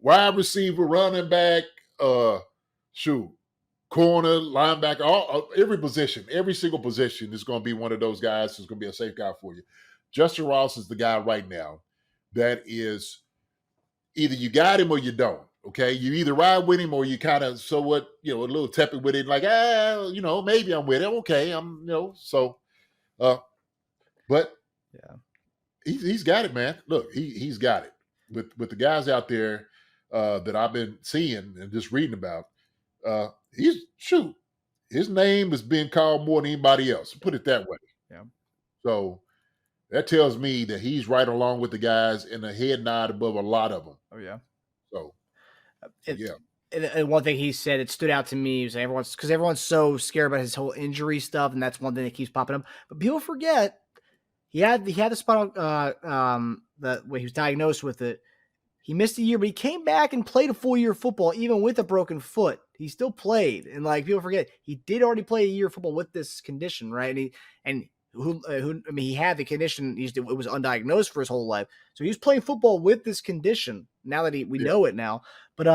Wide receiver, running back, corner, linebacker, every position, every single position is going to be one of those guys who's going to be a safe guy for you. Justyn Ross is the guy right now that is either you got him or you don't. Okay, you either ride with him or you kind of a little tepid with it, like maybe I'm with him. Okay, but yeah, he's got it, man. Look, he's got it with the guys out there that I've been seeing and just reading about. His name is being called more than anybody else. Put it that way. Yeah. So that tells me that he's right along with the guys and a head nod above a lot of them. Oh yeah. So yeah. And one thing he said, it stood out to me, was everyone's so scared about his whole injury stuff, and that's one thing that keeps popping up. But people forget he had the spinal when he was diagnosed with it. He missed a year, but he came back and played a full year of football, even with a broken foot. He still played, and people forget he did already play a year of football with this condition, right? He had the condition. It was undiagnosed for his whole life, so he was playing football with this condition. Now that we know it now, but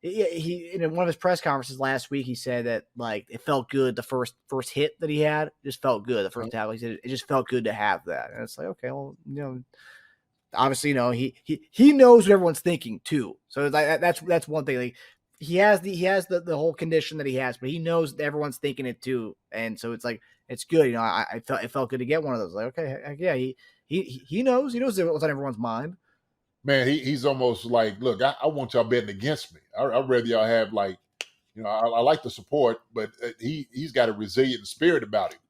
he in one of his press conferences last week, he said that it felt good. The first hit that he had just felt good. The first tackle, he said it just felt good to have that, and it's like, okay, well, obviously, he knows what everyone's thinking too. So that's one thing. He has the whole condition that he has, but he knows that everyone's thinking it too, and so it's good. It felt good to get one of those. Like, okay, yeah, he knows what's on everyone's mind. Man, he's almost like, look, I want y'all betting against me. I'd rather y'all have I like the support, but he's got a resilient spirit about him.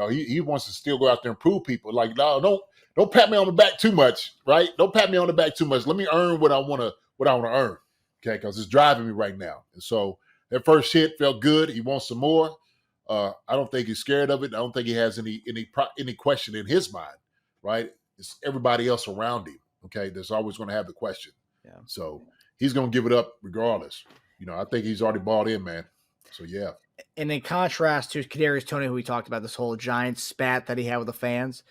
He wants to still go out there and prove people. Like, no, don't pat me on the back too much, right? Don't pat me on the back too much. Let me earn what I want to earn, okay? Because it's driving me right now. And so that first hit felt good. He wants some more. I don't think he's scared of it. I don't think he has any question in his mind, right? It's everybody else around him, okay? That's always going to have the question. Yeah. So he's going to give it up regardless. I think he's already bought in, man. So, yeah. And in contrast to Kadarius Toney, who we talked about, this whole giant spat that he had with the fans,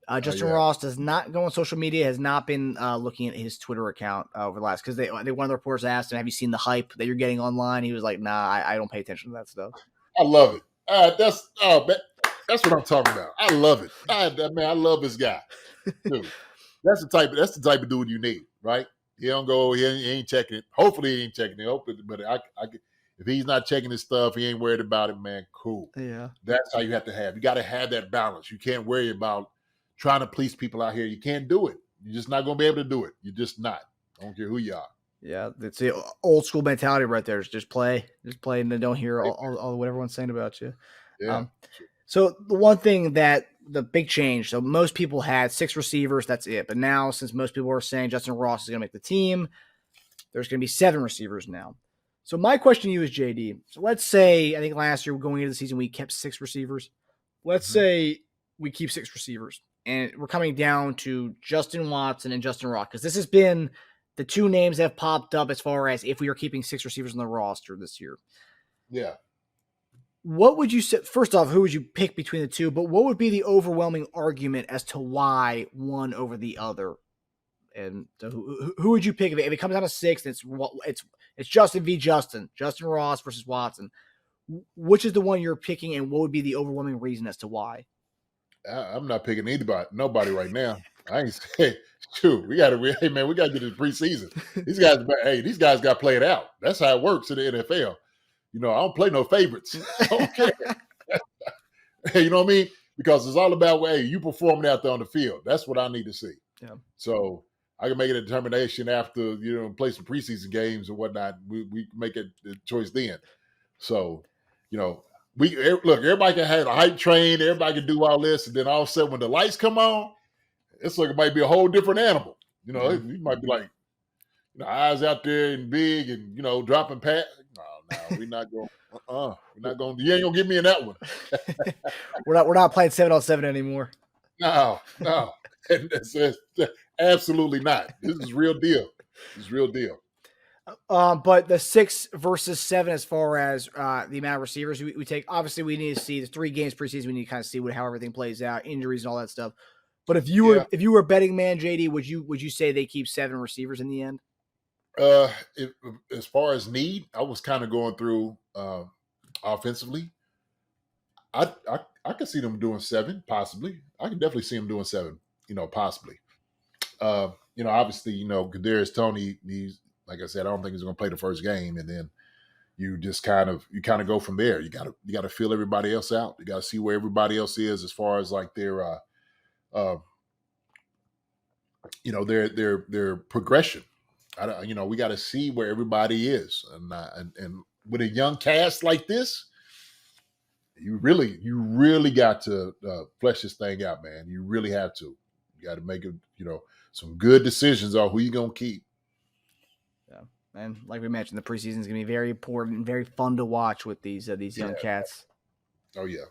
Justyn Ross does not go on social media, has not been looking at his Twitter account over the last, because one of the reporters asked him, have you seen the hype that you're getting online? He was like, nah, I don't pay attention to that stuff. I love it. That's what I'm talking about. I love it. I love this guy. Dude, that's the type of dude you need, right? He don't go, he ain't checking it. Hopefully he ain't checking it. But if he's not checking his stuff, he ain't worried about it, man. Cool. Yeah. That's how you have to have. You got to have that balance. You can't worry about trying to please people out here. You can't do it. You're just not going to be able to do it. You're just not. I don't care who you are. Yeah, that's the old school mentality right there. Is just play, and then don't hear all what everyone's saying about you. Yeah. So the one thing that the big change. So most people had 6 receivers. That's it. But now, since most people are saying Justyn Ross is going to make the team, there's going to be 7 receivers now. So my question to you is, JD. So let's say, I think last year going into the season we kept 6 receivers. Let's say we keep 6 receivers, and we're coming down to Justin Watson and Justyn Ross, because this has been the 2 names that have popped up as far as if we are keeping 6 receivers on the roster this year. Yeah. What would you say? First off, who would you pick between the 2? But what would be the overwhelming argument as to why one over the other? And so who would you pick if it comes down to 6? And it's Justin v. Justyn Ross versus Watson. Which is the one you're picking, and what would be the overwhelming reason as to why? I'm not picking nobody right now. I ain't say, shoot, we got to get to the preseason. These guys got played out. That's how it works in the NFL. I don't play no favorites. Okay. You know what I mean? Because it's all about, you performing out there on the field. That's what I need to see. Yeah. So I can make a determination after, play some preseason games and whatnot. We make a choice then. So, everybody can have a hype train. Everybody can do all this. And then all of a sudden when the lights come on, it's like it might be a whole different animal. You might be like, eyes out there and big and, dropping pat. We're not going. We're not going. You ain't gonna get me in that one. We're not playing 7-on-7 anymore. No. And it's absolutely not. This is real deal. This is real deal. But the 6 versus 7, as far as the amount of receivers we take, obviously we need to see the 3 games preseason. We need to kind of see how everything plays out, injuries and all that stuff. But if you were a betting man, JD, would you say they keep 7 receivers in the end? As far as need, I was kind of going through offensively. I could see them doing 7, possibly. I can definitely see them doing 7, possibly. Obviously, Kadarius Toney, he's, like I said, I don't think he's going to play the first game, and then you just kind of go from there. You got to feel everybody else out. You got to see where everybody else is as far as like their progression. We got to see where everybody is, and with a young cast like this, you really got to flesh this thing out, man. You really have to. You got to make some good decisions on who you're gonna keep. Yeah, and like we mentioned, the preseason is gonna be very important and very fun to watch with these young cats. Oh yeah.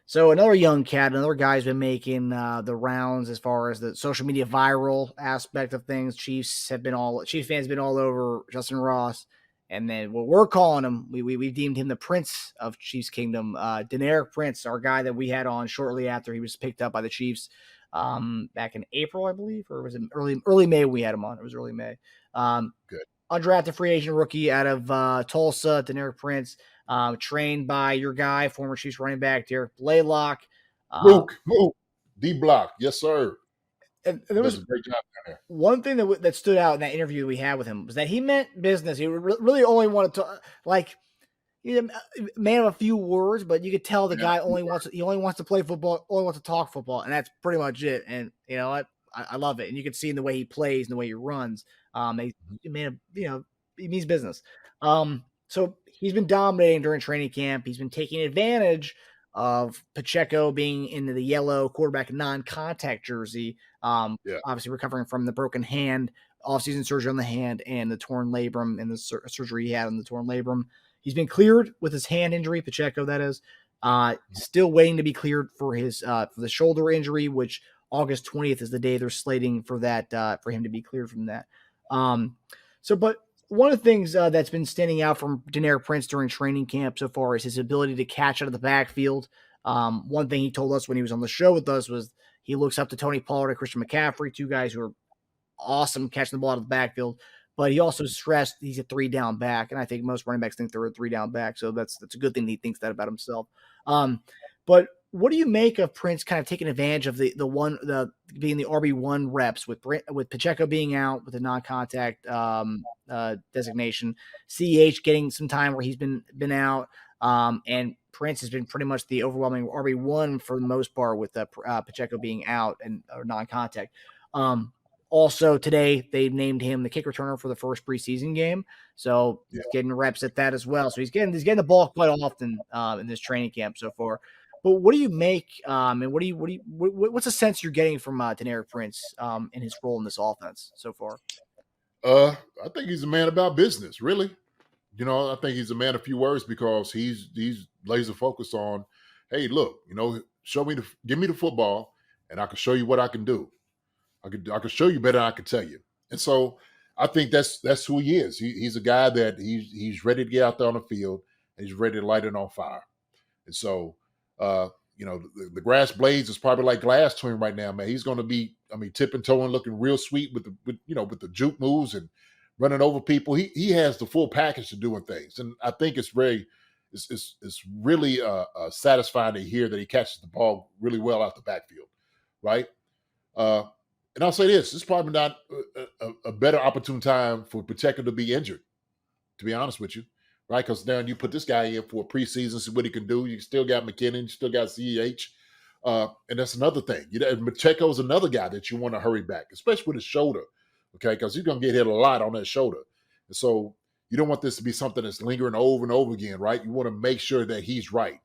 So another young cat, another guy's been making the rounds as far as the social media viral aspect of things. Chiefs fans have been all over Justyn Ross, and then what we're calling him, we've deemed him the Prince of Chiefs Kingdom, Deneric Prince, our guy that we had on shortly after he was picked up by the Chiefs, back in April, I believe, or was it early May we had him on? It was early May. Good. Undrafted free agent rookie out of Tulsa, Deneric Prince. Trained by your guy, former Chiefs running back Derek Blaylock. Luke, D-Block. Yes, sir. And there was a great job down there. One thing that stood out in that interview we had with him was that he meant business. He really only wanted to, he's a man of a few words, but you could tell the guy only wants to play football, only wants to talk football, and that's pretty much it. And you know what? I love it. And you can see in the way he plays and the way he runs. He means business. So he's been dominating during training camp. He's been taking advantage of Pacheco being in the yellow quarterback non-contact jersey. Obviously recovering from the broken hand, off-season surgery on the hand, and the torn labrum and the surgery he had on the torn labrum. He's been cleared with his hand injury, Pacheco, that is. Still waiting to be cleared for his for the shoulder injury, which August 20th is the day they're slating for that for him to be cleared from that. But one of the things that's been standing out from Deneric Prince during training camp so far is his ability to catch out of the backfield. One thing he told us when he was on the show with us was he looks up to Tony Pollard and Christian McCaffrey, 2 guys who are awesome catching the ball out of the backfield. But he also stressed he's a 3-down back, and I think most running backs think they're a 3-down back, so that's a good thing that he thinks that about himself. But what do you make of Prince kind of taking advantage of the being the RB1 reps with Pacheco being out with a non-contact designation, CEH getting some time where he's been out, and Prince has been pretty much the overwhelming RB1 for the most part with Pacheco being out and or non-contact. Also today they named him the kick returner for the first preseason game, so he's getting reps at that as well. So he's getting the ball quite often in this training camp so far. But what do you make, and what's the sense you're getting from Deneric Prince in his role in this offense so far? I think he's a man about business, really. I think he's a man of few words because he's laser focused on, hey, look, give me the football, and I can show you what I can do. I can show you better than I can tell you. And so I think that's who he is. He's a guy that he's ready to get out there on the field, and he's ready to light it on fire. And so. The grass blades is probably like glass to him right now, man. He's going to be, tipping toeing, looking real sweet with the juke moves and running over people. He has the full package to doing things, and I think it's really satisfying to hear that he catches the ball really well out the backfield, right? And I'll say this: it's probably not a better opportune time for Pacheco to be injured, to be honest with you. Right, because now you put this guy in for a preseason, see what he can do. You still got McKinnon, you still got CEH, and that's another thing. Pacheco's another guy that you want to hurry back, especially with his shoulder, okay? Because he's going to get hit a lot on that shoulder, and so you don't want this to be something that's lingering over and over again, right? You want to make sure that he's right.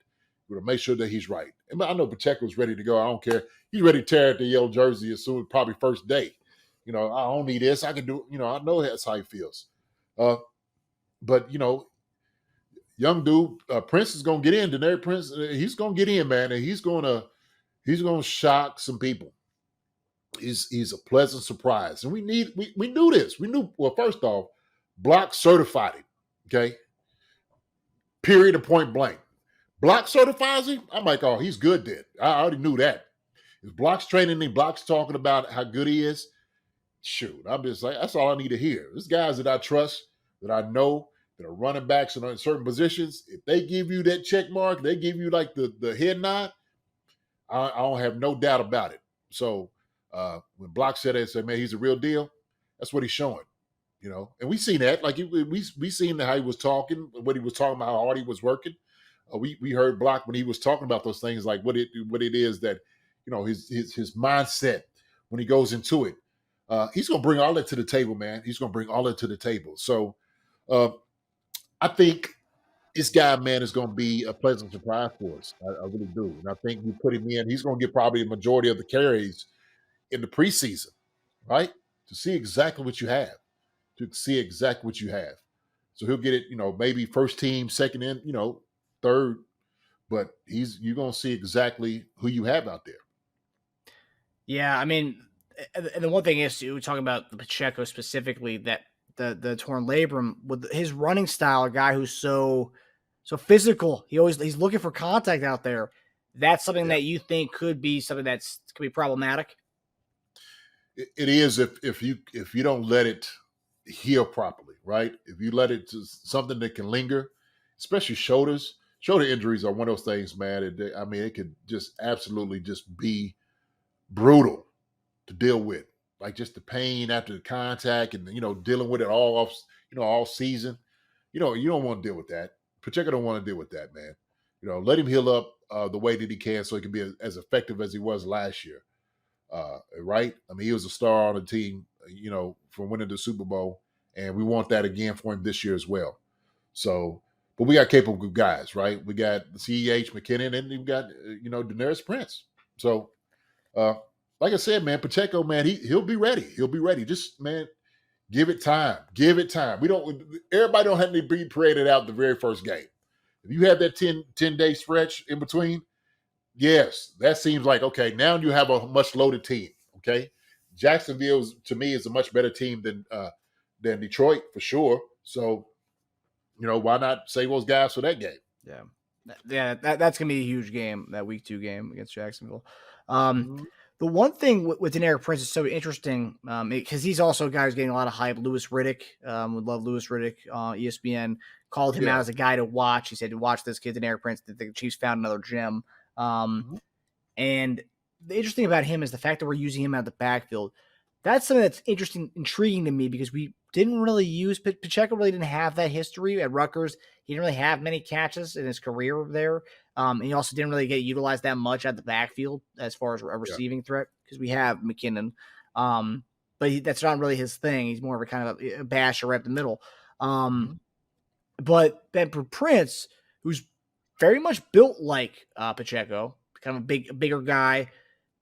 You want to make sure that he's right. And I know Pacheco's ready to go. I don't care. He's ready to tear at the yellow jersey as soon as probably first day. I don't need this. I can do. I know that's how he feels. But young dude, Prince is gonna get in. Deneric Prince, he's gonna get in, man, and he's gonna shock some people. He's a pleasant surprise, and we knew this. We knew, well, first off, Block certified him. Okay, period and point blank. Block certifies him. I'm like, oh, he's good then. I already knew that. If Block's training him, Block's talking about how good he is. Shoot, I'm just like, that's all I need to hear. There's guys that I trust, that I know, that are running backs in certain positions. If they give you that check mark, they give you like the head nod, I don't have no doubt about it. So when Block said that, said, man, he's a real deal, that's what he's showing. And we seen that. Like we seen how he was talking, what he was talking about, how hard he was working. We heard Block when he was talking about those things, like what it is that, his mindset when he goes into it. He's going to bring all that to the table, man. He's going to bring all that to the table. So I think this guy, man, is going to be a pleasant surprise for us. I really do. And I think we put him in. He's going to get probably a majority of the carries in the preseason, right? To see exactly what you have. So he'll get it, maybe first team, second in, third. But you're going to see exactly who you have out there. Yeah, I mean, and the one thing is, we're talking about the Pacheco specifically, that the torn labrum, with his running style, a guy who's so physical, he's looking for contact out there. That's something that you think could be something could be problematic. It is if you don't let it heal properly, right? If you let it to something that can linger, especially shoulders. Shoulder injuries are one of those things, man. It could just absolutely just be brutal to deal with, like just the pain after the contact, and dealing with it all season. You don't want to deal with that. Pacheco don't want to deal with that, man. Let him heal up the way that he can, so he can be as effective as he was last year. Right? I mean, he was a star on the team, for winning the Super Bowl, and we want that again for him this year as well. So, but we got capable guys, right? We got CEH McKinnon, and we've got Deneric Prince. So, like I said, man, Pacheco, man, he'll be ready. He'll be ready. Just, man, give it time. Everybody don't have to be paraded out the very first game. If you have that 10-day stretch in between, yes, that seems like, okay, now you have a much loaded team, okay? Jacksonville, to me, is a much better team than Detroit, for sure. So, why not save those guys for that game? Yeah, that's going to be a huge game, that week 2 game against Jacksonville. The one thing with Deneric Prince is so interesting, because he's also a guy who's getting a lot of hype. Louis Riddick, would love Louis Riddick. ESPN called him out as a guy to watch. He said, to watch this kid, Deneric Prince. The Chiefs found another gem. And the interesting about him is the fact that we're using him out of the backfield. That's something that's intriguing to me, because we didn't really use Pacheco. Really didn't have that history at Rutgers. He didn't really have many catches in his career there. And he also didn't really get utilized that much at the backfield as far as a receiving threat, because we have McKinnon. But that's not really his thing. He's more of a kind of a basher at the middle. But then for Prince, who's very much built like Pacheco, kind of a bigger guy,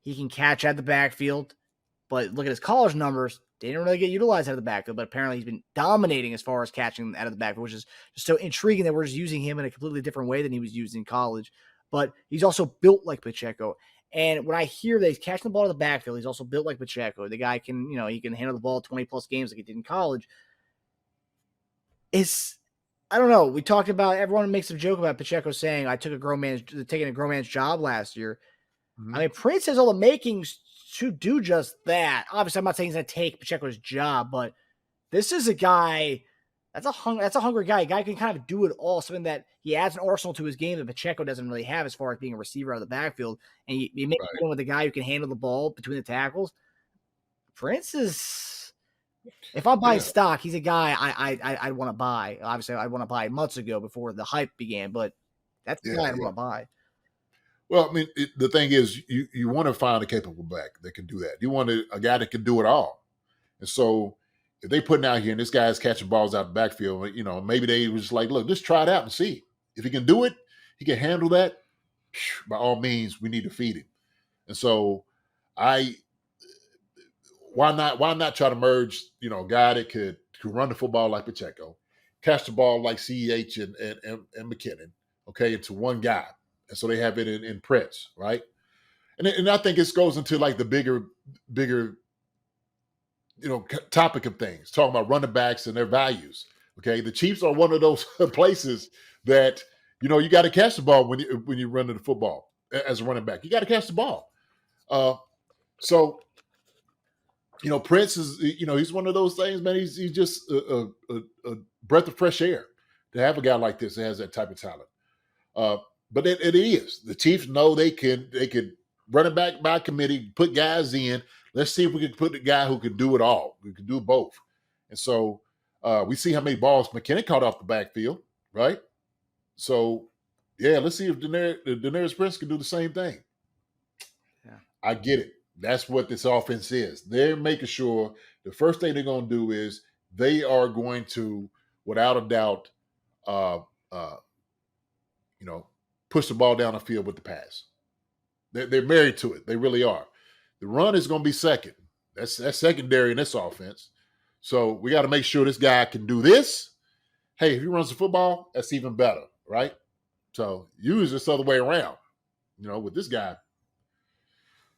he can catch at the backfield. But look at his college numbers. They didn't really get utilized out of the backfield, but apparently he's been dominating as far as catching out of the backfield, which is just so intriguing that we're just using him in a completely different way than he was used in college. But he's also built like Pacheco. And when I hear that he's catching the ball out of the backfield, he's also built like Pacheco. The guy can, he can handle the ball 20-plus games like he did in college. I don't know. We talked about, everyone makes a joke about Pacheco saying, taking a grown man's job last year. I mean, Prince has all the makings to do just that. Obviously, I'm not saying he's going to take Pacheco's job, but this is a guy that's a hungry guy. A guy can kind of do it all. Something that he adds an arsenal to his game that Pacheco doesn't really have as far as being a receiver out of the backfield. And you make it with a guy who can handle the ball between the tackles. Prince is, if I'm buying stock, he's a guy I'd want to buy. Obviously, I want to buy months ago before the hype began, but that's the guy I want to buy. Well, I mean, the thing is, you want to find a capable back that can do that. You want a guy that can do it all. And so if they putting out here and this guy's catching balls out the backfield, maybe they was just like, look, just try it out and see. If he can do it, he can handle that, by all means, we need to feed him. And so why not try to merge, a guy that could run the football like Pacheco, catch the ball like CEH and McKinnon, okay, into one guy. And so they have it in Prince, right? And I think it goes into like the bigger, topic of things, talking about running backs and their values. Okay, the Chiefs are one of those places that you got to catch the ball when you run the football as a running back. You got to catch the ball. So Prince is he's one of those things, man. He's just a breath of fresh air to have a guy like this that has that type of talent. But it is. The Chiefs know they could run it back by committee, put guys in. Let's see if we can put the guy who can do it all. We can do both. And so we see how many balls McKinnon caught off the backfield, right? So, yeah, let's see if Deneric Prince can do the same thing. Yeah. I get it. That's what this offense is. They're making sure the first thing they're going to do is they are going to, without a doubt, push the ball down the field with the pass. They're married to it. They really are. The run is going to be second. That's secondary in this offense. So we got to make sure this guy can do this. Hey, if he runs the football, that's even better, right? So use this other way around. With this guy,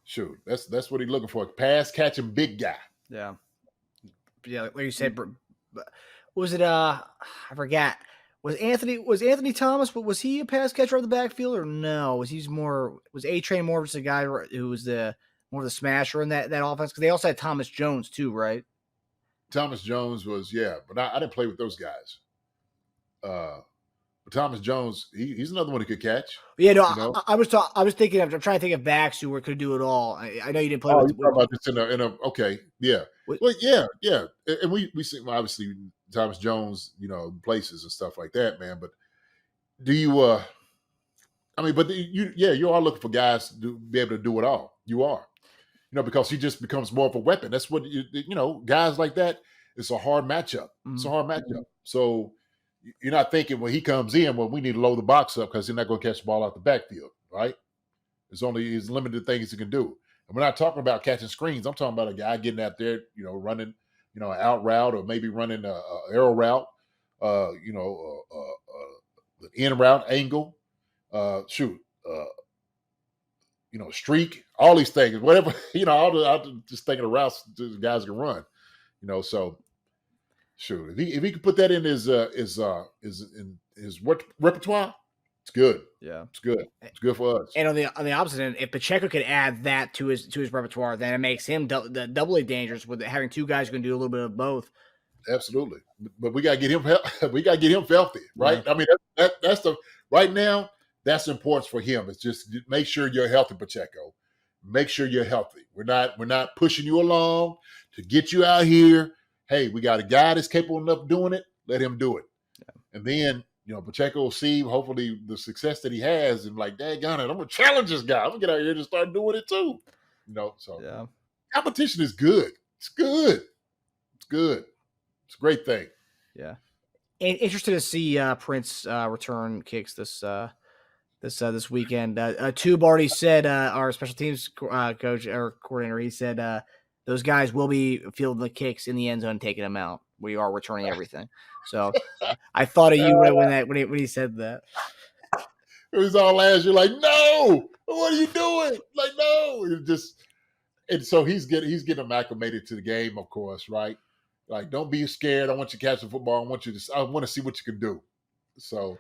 shoot, that's what he's looking for. Pass catching big guy. Yeah. Yeah, like you said, was it I forgot. Was Anthony Thomas, was he a pass catcher on the backfield or no? Was A-Train more just a guy who was more of the smasher in that offense? Because they also had Thomas Jones too, right? Thomas Jones was, but I didn't play with those guys. But Thomas Jones, he's another one who could catch. Yeah, no, I was thinking I'm trying to think of backs who could do it all. I know you didn't play with. You're talking about this in a okay, yeah. Well, yeah, and we see obviously Thomas Jones, places and stuff like that, man. But do you? You are looking for guys to be able to do it all. You are, because he just becomes more of a weapon. That's what guys like that. It's a hard matchup. Mm-hmm. It's a hard matchup. So you're not thinking when he comes in, well, we need to load the box up because he's not going to catch the ball out the backfield, right? There's limited things he can do. And we're not talking about catching screens. I'm talking about a guy getting out there, running, an out route or maybe running a arrow route, the in route angle, streak, all these things, whatever, I'm just thinking of routes the guys can run, so sure. If he could put that in his repertoire, it's good. Yeah, it's good. It's good for us. And on the opposite end, if Pacheco could add that to his repertoire, then it makes him doubly dangerous with having two guys who can do a little bit of both. Absolutely, but we gotta get him. We gotta get him healthy, right? Yeah. I mean, that's the right now. That's the importance for him. It's just make sure you're healthy, Pacheco. Make sure you're healthy. We're not pushing you along to get you out here. Hey, we got a guy that's capable enough of doing it. Let him do it. Yeah. And then, Pacheco will see, hopefully, the success that he has and like, daggone it, I'm going to challenge this guy. I'm going to get out here and start doing it too. So yeah. Competition is good. It's good. It's good. It's a great thing. Yeah. And interested to see Prince return kicks this weekend. Tube already said, our special teams coach or coordinator, he said, those guys will be fielding the kicks in the end zone, taking them out. We are returning everything. So I thought of you when he said that. It was all last year, like, no, what are you doing? Like, no. And so he's getting them acclimated to the game, of course, right? Like, don't be scared. I want you to catch the football. I want to see what you can do. So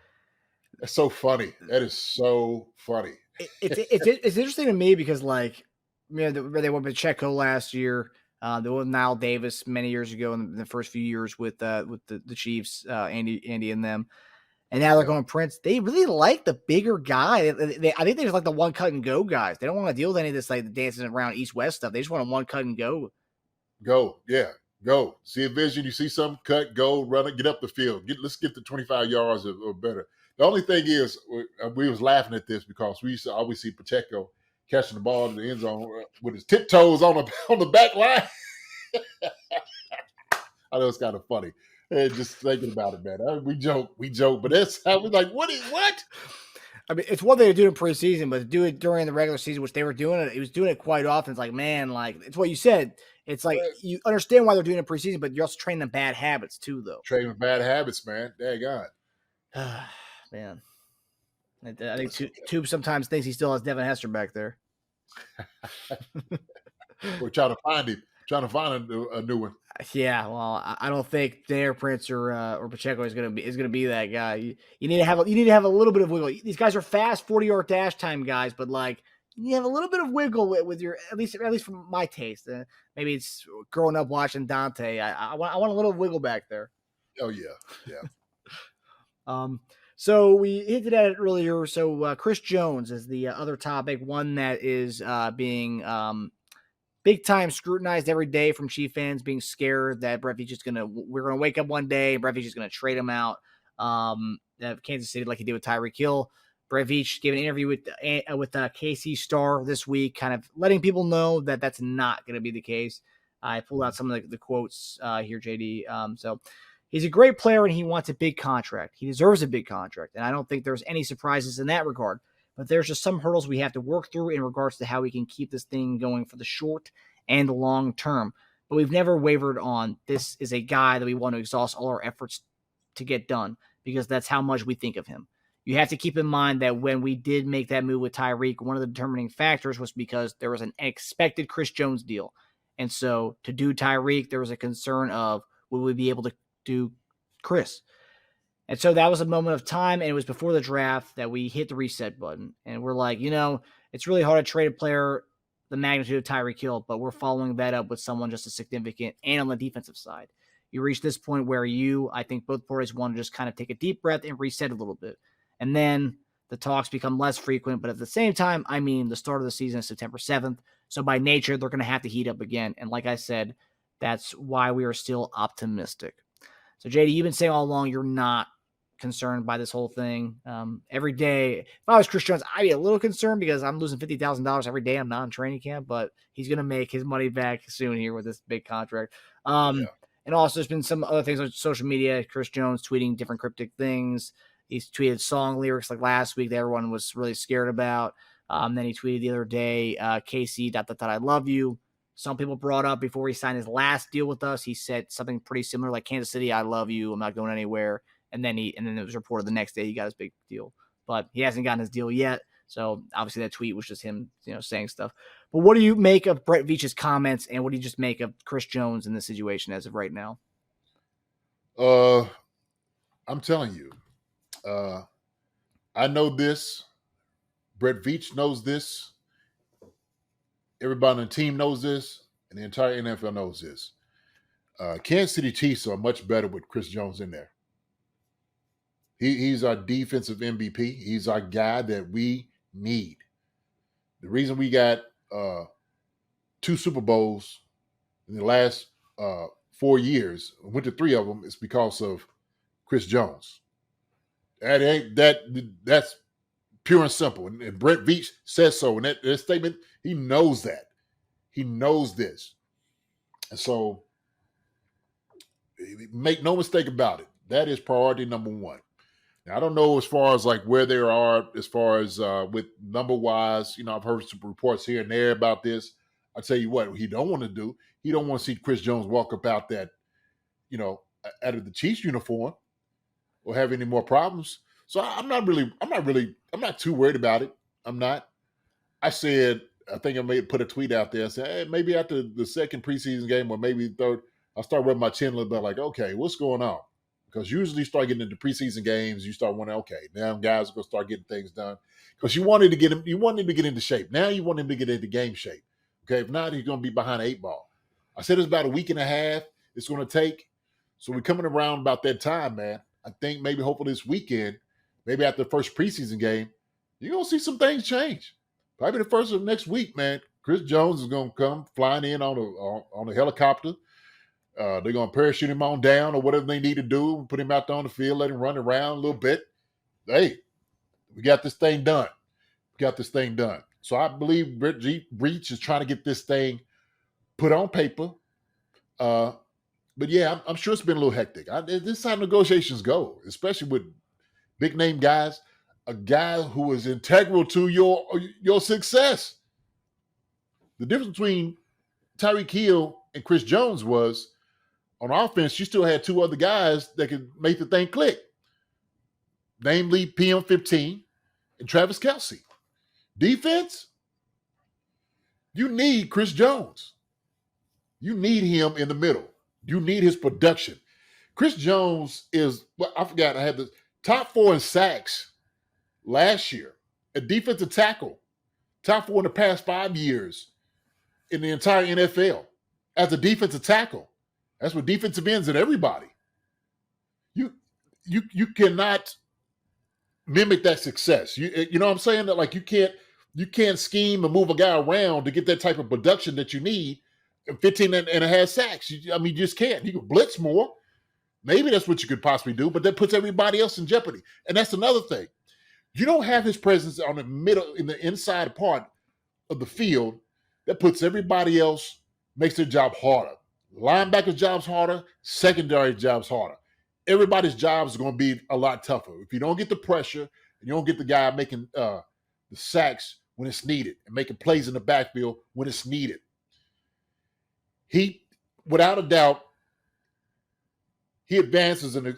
that's so funny. That is so funny. It's interesting to me because, like, they went with Pacheco last year. They went with Nile Davis many years ago in the first few years with the Chiefs, Andy and them. And now they're going Prince. They really like the bigger guy. I think they just like the one cut and go guys. They don't want to deal with any of this like the dancing around east-west stuff. They just want a one cut and go. Go, yeah, go. See a vision, you see something, cut, go, run it, get up the field. Let's get to 25 yards or better. The only thing is, we was laughing at this because we used to always see Pacheco catching the ball in the end zone with his tiptoes on the back line. I know it's kind of funny. And just thinking about it, man. We joke, but that's how we like, what? I mean, it's one thing to do it in preseason, but to do it during the regular season, which they were doing it, he was doing it quite often. It's like, man, like it's what you said. It's like you understand why they're doing it in preseason, but you're also training them bad habits too, though. Training bad habits, man. Daggone. Man, I think Tube sometimes thinks he still has Devin Hester back there. We're trying to find him. Trying to find a new one. Yeah, well, I don't think Deneric Prince or Pacheco is gonna be that guy. You need to have a little bit of wiggle. These guys are fast 40-yard dash time guys, but like you have a little bit of wiggle with your at least from my taste. Maybe it's growing up watching Dante. I want a little wiggle back there. Oh yeah. So we hinted at it earlier. So Chris Jones is the other topic, one that is being big time scrutinized every day from Chief fans, being scared that Brett Veach is we're gonna wake up one day and Brett Veach is gonna trade him out. Kansas City, like he did with Tyreek Hill. Brett Veach gave an interview with KC Star this week, kind of letting people know that that's not going to be the case. I pulled out some of the quotes here, JD. So he's a great player and he wants a big contract. He deserves a big contract, and I don't think there's any surprises in that regard. But there's just some hurdles we have to work through in regards to how we can keep this thing going for the short and the long term. But we've never wavered on this is a guy that we want to exhaust all our efforts to get done because that's how much we think of him. You have to keep in mind that when we did make that move with Tyreek, one of the determining factors was because there was an expected Chris Jones deal. And so to do Tyreek, there was a concern of, will we be able to do Chris? And so that was a moment of time, and it was before the draft that we hit the reset button. And we're like, it's really hard to trade a player the magnitude of Tyreek Hill, but we're following that up with someone just as significant and on the defensive side. You reach this point where I think both parties want to just kind of take a deep breath and reset a little bit. And then the talks become less frequent, but at the same time, the start of the season is September 7th. So by nature, they're going to have to heat up again. And like I said, that's why we are still optimistic. So JD, you've been saying all along you're not concerned by this whole thing. Every day, if I was Chris Jones, I'd be a little concerned because I'm losing $50,000 every day. I'm not in training camp, but he's going to make his money back soon here with this big contract. And also there's been some other things on social media. Chris Jones tweeting different cryptic things. He's tweeted song lyrics like last week that everyone was really scared about. Then he tweeted the other day, KC, ... I love you. Some people brought up before he signed his last deal with us, he said something pretty similar like Kansas City, I love you. I'm not going anywhere. And then it was reported the next day he got his big deal. But he hasn't gotten his deal yet. So obviously that tweet was just him, saying stuff. But what do you make of Brett Veach's comments, and what do you just make of Chris Jones in this situation as of right now? I'm telling you. I know this. Brett Veach knows this. Everybody on the team knows this. And the entire NFL knows this. Kansas City Chiefs are much better with Chris Jones in there. He's our defensive MVP. He's our guy that we need. The reason we got 2 Super Bowls in the last 4 years, went to 3 of them, is because of Chris Jones. That's pure and simple. And Brett Veach says so. In that statement, he knows that. He knows this. And so make no mistake about it. That is priority number 1. Now, I don't know as far as like where they are as far as with number wise. I've heard some reports here and there about this. I'll tell you what he don't want to do. He don't want to see Chris Jones walk up out that, out of the Chiefs uniform or have any more problems. So I'm not too worried about it. I'm not. I think I may put a tweet out there and say, hey, maybe after the second preseason game or maybe the third, I'll start rubbing my chin a little bit like, okay, what's going on? Because usually you start getting into preseason games, you start wondering, okay, now guys are going to start getting things done. Because you wanted to get him to get into shape. Now you want him to get into game shape. Okay, if not, he's going to be behind 8 ball. I said it's about a week and a half it's going to take. So we're coming around about that time, man. I think maybe hopefully this weekend, maybe after the first preseason game, you're going to see some things change. Probably the first of next week, man, Chris Jones is going to come flying in on a helicopter. They're going to parachute him on down or whatever they need to do, put him out there on the field, let him run around a little bit. Hey, we got this thing done. So I believe Brett Veach is trying to get this thing put on paper. But yeah, I'm sure it's been a little hectic. This is how negotiations go, especially with big name guys. a guy who was integral to your success. The difference between Tyreek Hill and Chris Jones was on offense, you still had two other guys that could make the thing click, namely PM15 and Travis Kelce. Defense, you need Chris Jones. You need him in the middle. You need his production. Chris Jones is, well, I forgot, I had the top 4 in sacks last year. A defensive tackle, top 4 in the past 5 years in the entire NFL as a defensive tackle. That's what defensive ends and everybody. You cannot mimic that success. You know what I'm saying? That like you can't scheme and move a guy around to get that type of production that you need. 15 and a half sacks. You just can't. You can blitz more. Maybe that's what you could possibly do, but that puts everybody else in jeopardy. And that's another thing. You don't have his presence on the middle, in the inside part of the field. That puts everybody else, makes their job harder. Linebackers' job's harder. Secondary job's harder. Everybody's job is going to be a lot tougher. If you don't get the pressure, and you don't get the guy making the sacks when it's needed and making plays in the backfield when it's needed. He, without a doubt, he advances and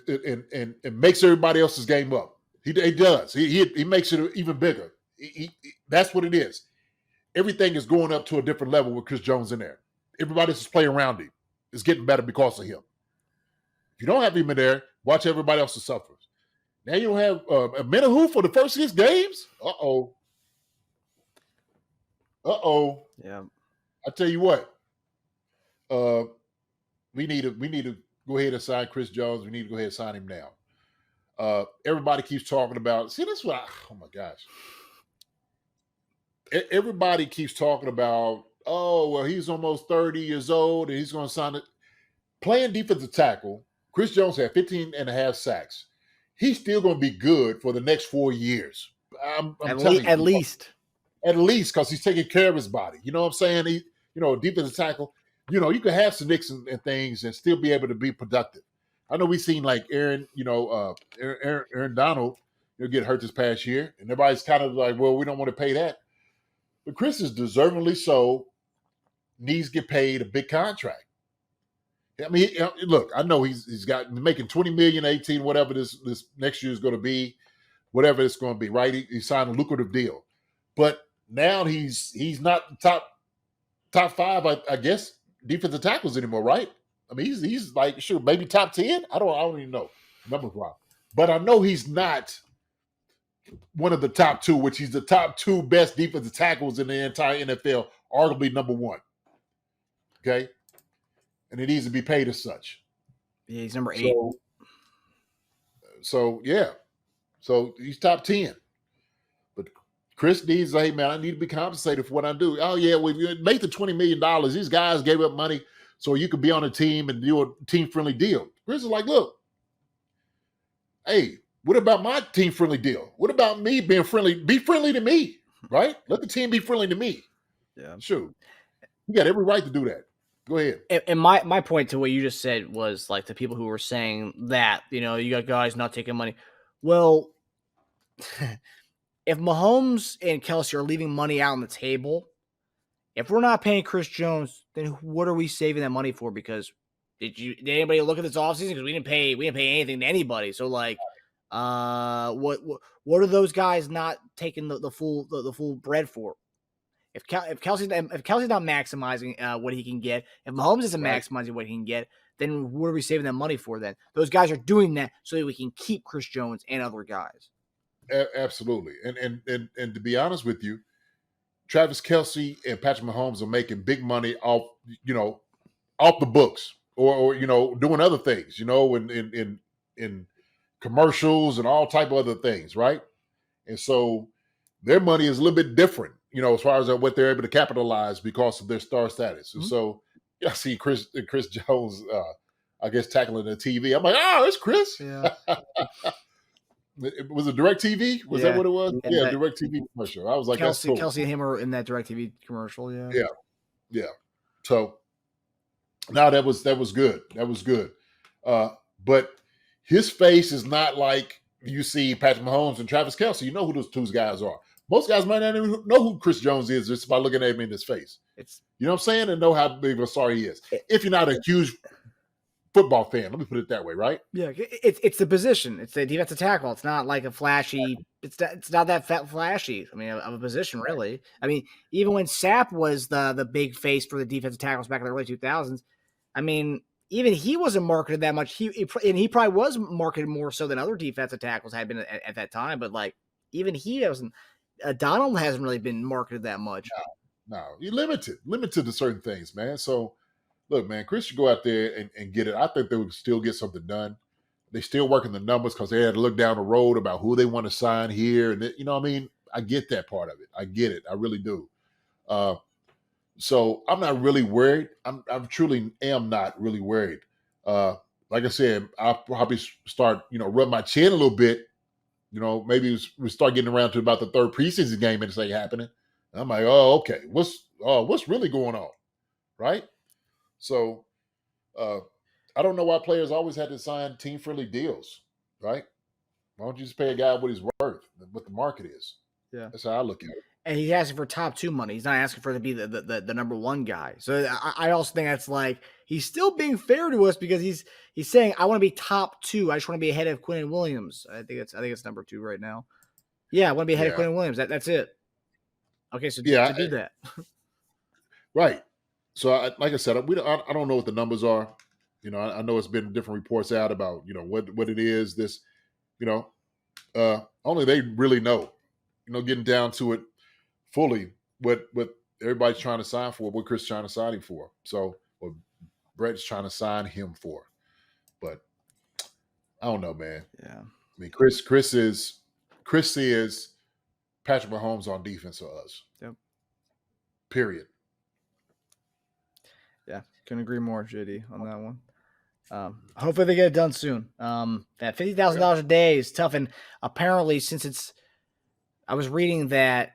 makes everybody else's game up. He does. He makes it even bigger. That's what it is. Everything is going up to a different level with Chris Jones in there. Everybody that's playing around him is getting better because of him. If you don't have him in there, watch everybody else suffer. Now you don't have a Menahu for the first 6 games? Uh-oh. Yeah. I tell you what. We need to go ahead and sign Chris Jones. We need to go ahead and sign him now. Everybody keeps talking about. See, that's what. Oh my gosh! Everybody keeps talking about. Oh well, he's almost 30 years old and he's going to sign it. Playing defensive tackle, Chris Jones had 15 and a half sacks. He's still going to be good for the next 4 years. I'm telling you, at least because he's taking care of his body. You know what I'm saying? Defensive tackle. You can have some nicks and things and still be able to be productive. I know we've seen like Aaron Donald, get hurt this past year, and everybody's kind of like, well, we don't want to pay that. But Chris is deservingly so, needs to get paid a big contract. I mean, look, I know he's making $20 million, 18, whatever this next year is going to be, whatever it's going to be, right? He signed a lucrative deal, but now he's not top 5, I guess, defensive tackles anymore, right? I mean, he's like, sure, maybe top 10. I don't even know numbers wise, but I know he's not one of the top 2, which he's the top 2 best defensive tackles in the entire NFL, arguably number 1. Okay, and it needs to be paid as such. Yeah, he's number 8. So yeah, so he's top 10. But Chris needs, hey man, I need to be compensated for what I do. Oh yeah, well, you make the $20 million. These guys gave up money so you could be on a team and do a team-friendly deal. Chris is like, look, hey, what about my team-friendly deal? What about me being friendly? Be friendly to me, right? Let the team be friendly to me. Yeah, sure. You got every right to do that. Go ahead. And my point to what you just said was like the people who were saying that, you got guys not taking money. Well, if Mahomes and Kelce are leaving money out on the table, if we're not paying Chris Jones, then what are we saving that money for? Because did anybody look at this offseason? Because we didn't pay anything to anybody. So like, what are those guys not taking the full bread for? If Kelce's not maximizing what he can get, if Mahomes isn't maximizing what he can get, then what are we saving that money for? Then those guys are doing that so that we can keep Chris Jones and other guys. Absolutely, and to be honest with you, Travis Kelce and Patrick Mahomes are making big money off the books or doing other things, in commercials and all type of other things, right? And so their money is a little bit different, as far as what they're able to capitalize because of their star status. And so I see Chris Jones, I guess, tackling the TV. I'm like, oh, it's Chris. Yeah. Was it DirecTV? Was that what it was? Yeah, DirecTV commercial. I was like, that's cool. Kelce and him are in that DirecTV commercial. Yeah. Yeah. So now that was good. That was good. But his face is not like you see Patrick Mahomes and Travis Kelce, you know who those two guys are. Most guys might not even know who Chris Jones is just by looking at him in his face. You know what I'm saying? And know how big of a star he is. If you're not a huge football fan, let me put it that way, right? Yeah, it's the position. It's the defensive tackle. It's not like a flashy. It's not that flashy. I mean, of a position really. I mean, even when Sapp was the big face for the defensive tackles back in the early 2000s, I mean, even he wasn't marketed that much. He probably was marketed more so than other defensive tackles had been at that time. But like, even he wasn't. Donald hasn't really been marketed that much. No, you're limited to certain things, man. So. Look, man, Chris should go out there and get it. I think they would still get something done. They still working the numbers because they had to look down the road about who they want to sign here. And, you know what I mean? I get that part of it. I get it. I really do. So I'm not really worried. I truly am not really worried. Like I said, I'll probably start, rub my chin a little bit. Maybe we start getting around to about the third preseason game and it's like happening. And I'm like, oh, okay. What's really going on? Right? So I don't know why players always had to sign team-friendly deals, right? Why don't you just pay a guy what he's worth, what the market is? Yeah. That's how I look at it. And he's asking for top 2 money. He's not asking for to be the number 1 guy. So I also think that's like he's still being fair to us because he's saying I want to be top 2. I just want to be ahead of Quinn Williams. I think it's number 2 right now. Yeah, I want to be ahead of Quinn Williams. That's it. Okay, so to do that. Right. So, like I said, I don't know what the numbers are. I know it's been different reports out about, what it is. This, only they really know. Getting down to it fully, what everybody's trying to sign for, what Chris is trying to sign him for. So, what Brett's trying to sign him for. But I don't know, man. Yeah. I mean, Chris is Patrick Mahomes on defense for us. Yep. Period. Yeah, couldn't agree more, JD, on that one. Hopefully they get it done soon. That $50,000 a day is tough, and apparently I was reading that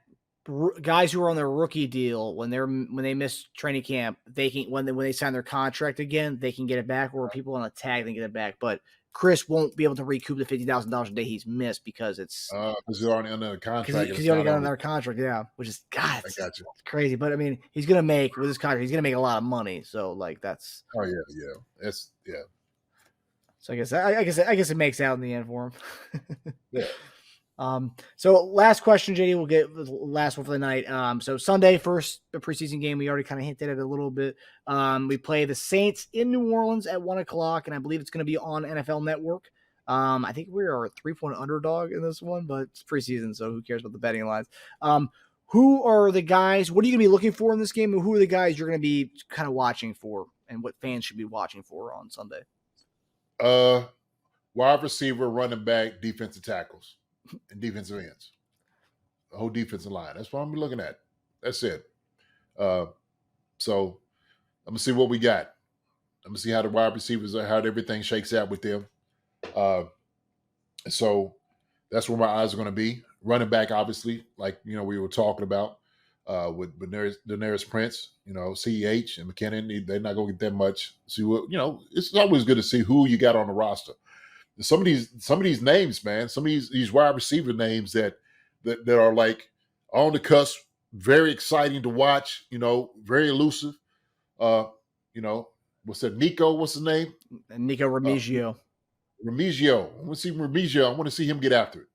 guys who are on their rookie deal when they miss training camp, they can when they sign their contract again, they can get it back, or people on a tag they get it back. But Chris won't be able to recoup the $50,000 a day he's missed because it's because he's already under a contract. Because he already got another contract, yeah. Which is it's crazy. But I mean, he's gonna make with his contract, he's gonna make a lot of money. So like that's That's So I guess it makes out in the end for him. Yeah. So last question, JD, we'll get the last one for the night. So Sunday, first preseason game, we already kind of hinted at it a little bit. We play the Saints in New Orleans at 1:00, and I believe it's going to be on NFL Network. I think we are a 3-point underdog in this one, but it's preseason, so who cares about the betting lines? Who are the guys? What are you going to be looking for in this game? And who are the guys you're going to be kind of watching for, and what fans should be watching for on Sunday? Wide receiver, running back, defensive tackles, and defensive ends. The whole defensive line. That's what I'm looking at. That's it. So I'm gonna see what we got. I'm gonna see how the wide receivers are, how everything shakes out with them. So that's where my eyes are going to be. Running back, obviously, like we were talking about with Deneric Prince, CEH and McKinnon. They're not going to get that much. See what it's always good to see who you got on the roster. Some of these names, man. Some of these wide receiver names that are like on the cusp, very exciting to watch. Very elusive. What's that? Nico? What's his name? Nico Remigio. Remigio. I want to see Remigio. I want to see him get after it.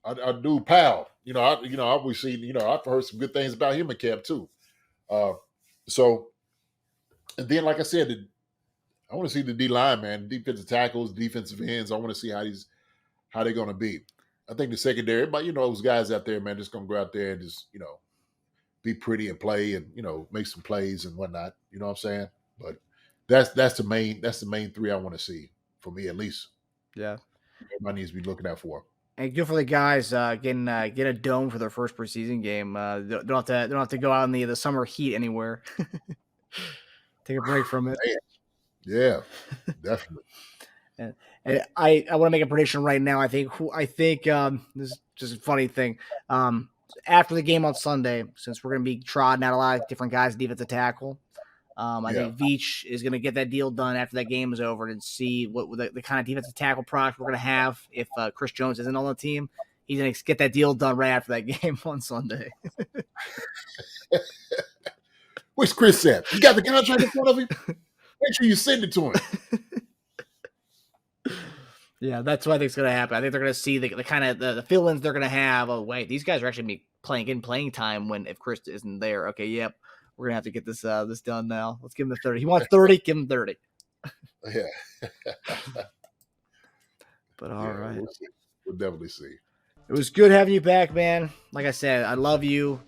I do Powell. I've always seen. I've heard some good things about him in camp too. So, and then like I said, I want to see the D line, man, defensive tackles, defensive ends. I want to see how they're going to be. I think the secondary, but those guys out there, man, just going to go out there and just be pretty and play and make some plays and whatnot. You know what I'm saying? But that's the main three I want to see for me at least. Yeah, everybody needs to be looking out for. And good for the guys getting a dome for their first preseason game. Don't have to go out in the summer heat anywhere. Take a break from it. Yeah, definitely. And I want to make a prediction right now. I think this is just a funny thing. After the game on Sunday, since we're going to be trotting out a lot of different guys defensive tackle, I think Veach is going to get that deal done after that game is over and see what the kind of defensive tackle product we're going to have if Chris Jones isn't on the team. He's going to get that deal done right after that game on Sunday. Where's Chris at? You got the contract in front of him? Make sure you send it to him. Yeah, that's what I think is going to happen. I think they're going to see the kind of the fill-ins they're going to have. Oh, wait, these guys are actually playing time if Chris isn't there. Okay, yep, we're going to have to get this done now. Let's give him the 30. He wants 30, give him 30. Yeah. But all right. We'll definitely see. It was good having you back, man. Like I said, I love you.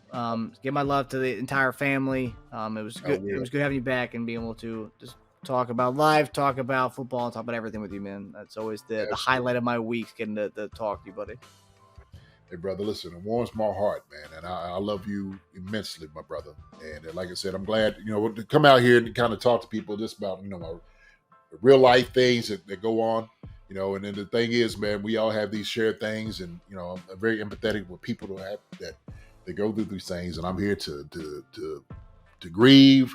Give my love to the entire family. It was good. It was good having you back and being able to just talk about life, talk about football, and talk about everything with you, man. That's always the highlight of my week, getting to talk to you, buddy. Hey, brother, listen, it warms my heart, man, and I love you immensely, my brother. And like I said, I'm glad, to come out here and kind of talk to people just about, my real life things that go on. And then the thing is, man, we all have these shared things, and I'm very empathetic with people that they go through these things, and I'm here to grieve,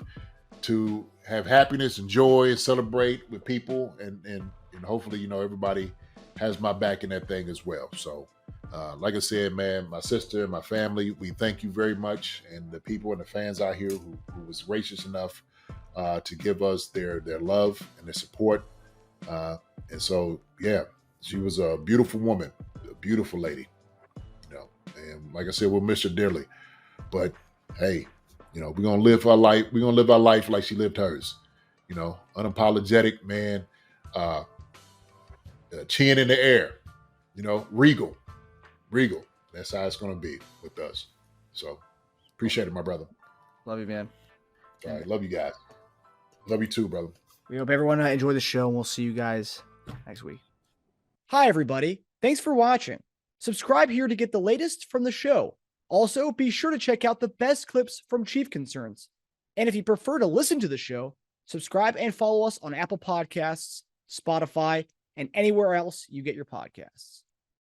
to have happiness and joy, and celebrate with people, and hopefully, everybody has my back in that thing as well. So, like I said, man, my sister and my family, we thank you very much, and the people and the fans out here who was gracious enough to give us their love and their support. And so, yeah, she was a beautiful woman, a beautiful lady, and like I said, we'll miss her dearly, but hey, we're going to live our life. We're going to live our life like she lived hers, unapologetic, man, chin in the air, regal. That's how it's going to be with us. So appreciate it, my brother. Love you, man. All right. Love you guys. Love you too, brother. We hope everyone enjoyed the show, and we'll see you guys next week. Hi, everybody. Thanks for watching. Subscribe here to get the latest from the show. Also, be sure to check out the best clips from Chief Concerns. And if you prefer to listen to the show, subscribe and follow us on Apple Podcasts, Spotify, and anywhere else you get your podcasts.